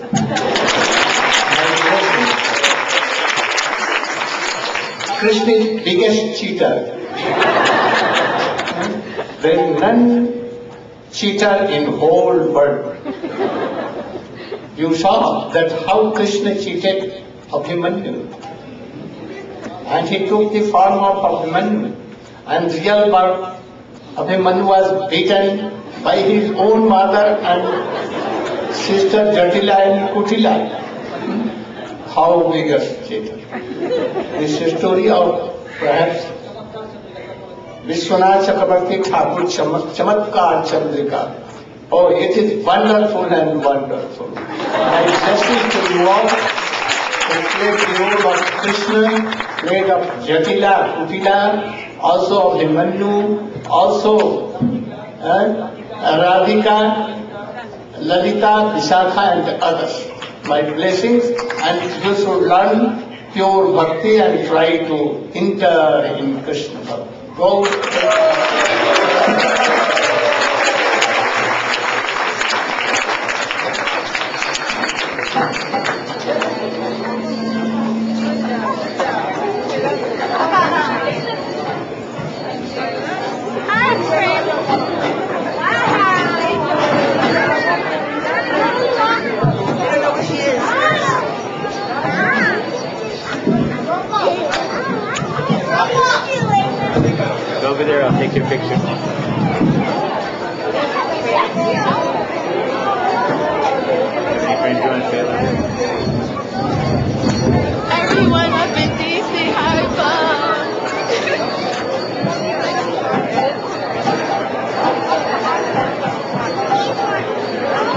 Krishna is biggest cheater. There is none cheater in whole world. You saw that how Krishna cheated Abhimanyu. And he took the form of Abhimanyu. And real birth, Abhimanyu was beaten by his own mother and sister Jatila and Kutila. How biggest cheater. This story of perhaps Vishwanath Chakrabarti Thakur Chamatkar Chandrika. Oh, it is wonderful and wonderful. My blessings to you all. It played the role of Krishna, played of Jatila, Kutila, also of Himanyu, also Radhika, Lalita, Vishakha and others. My blessings, and you should learn pure bhakti and try to enter in Krishna. Go. Go over there, I'll take your picture. Everyone up in DC, high five.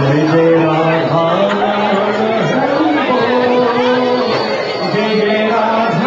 Jai Jai Radha Jai Jai Radha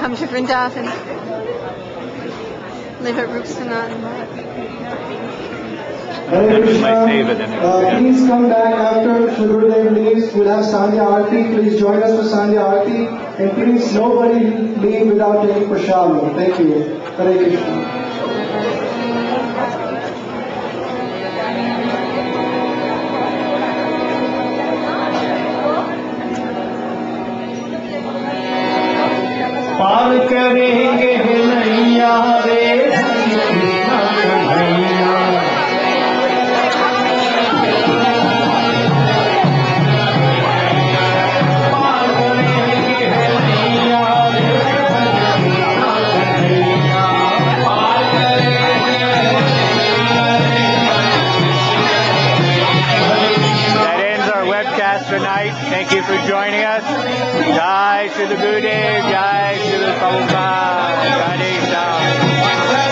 come to Vrindavan, live at Rup Sanatan. Hare Krishna. Please come back after Srila Gurudeva leaves. We'll have Sandhya Aarti. Please join us for Sandhya Aarti. And please, nobody leave without taking prashadam. Thank you. Hare Krishna. पार करेंगे नैया रे कृष्ण कन्हैया पार करेंगे नैया रे कृष्ण कन्हैया पार करेंगे। That ends our webcast tonight. Thank you for joining us. Jai Srila Gurudeva, Jai Srila Prabhupada, Radhe Shyam.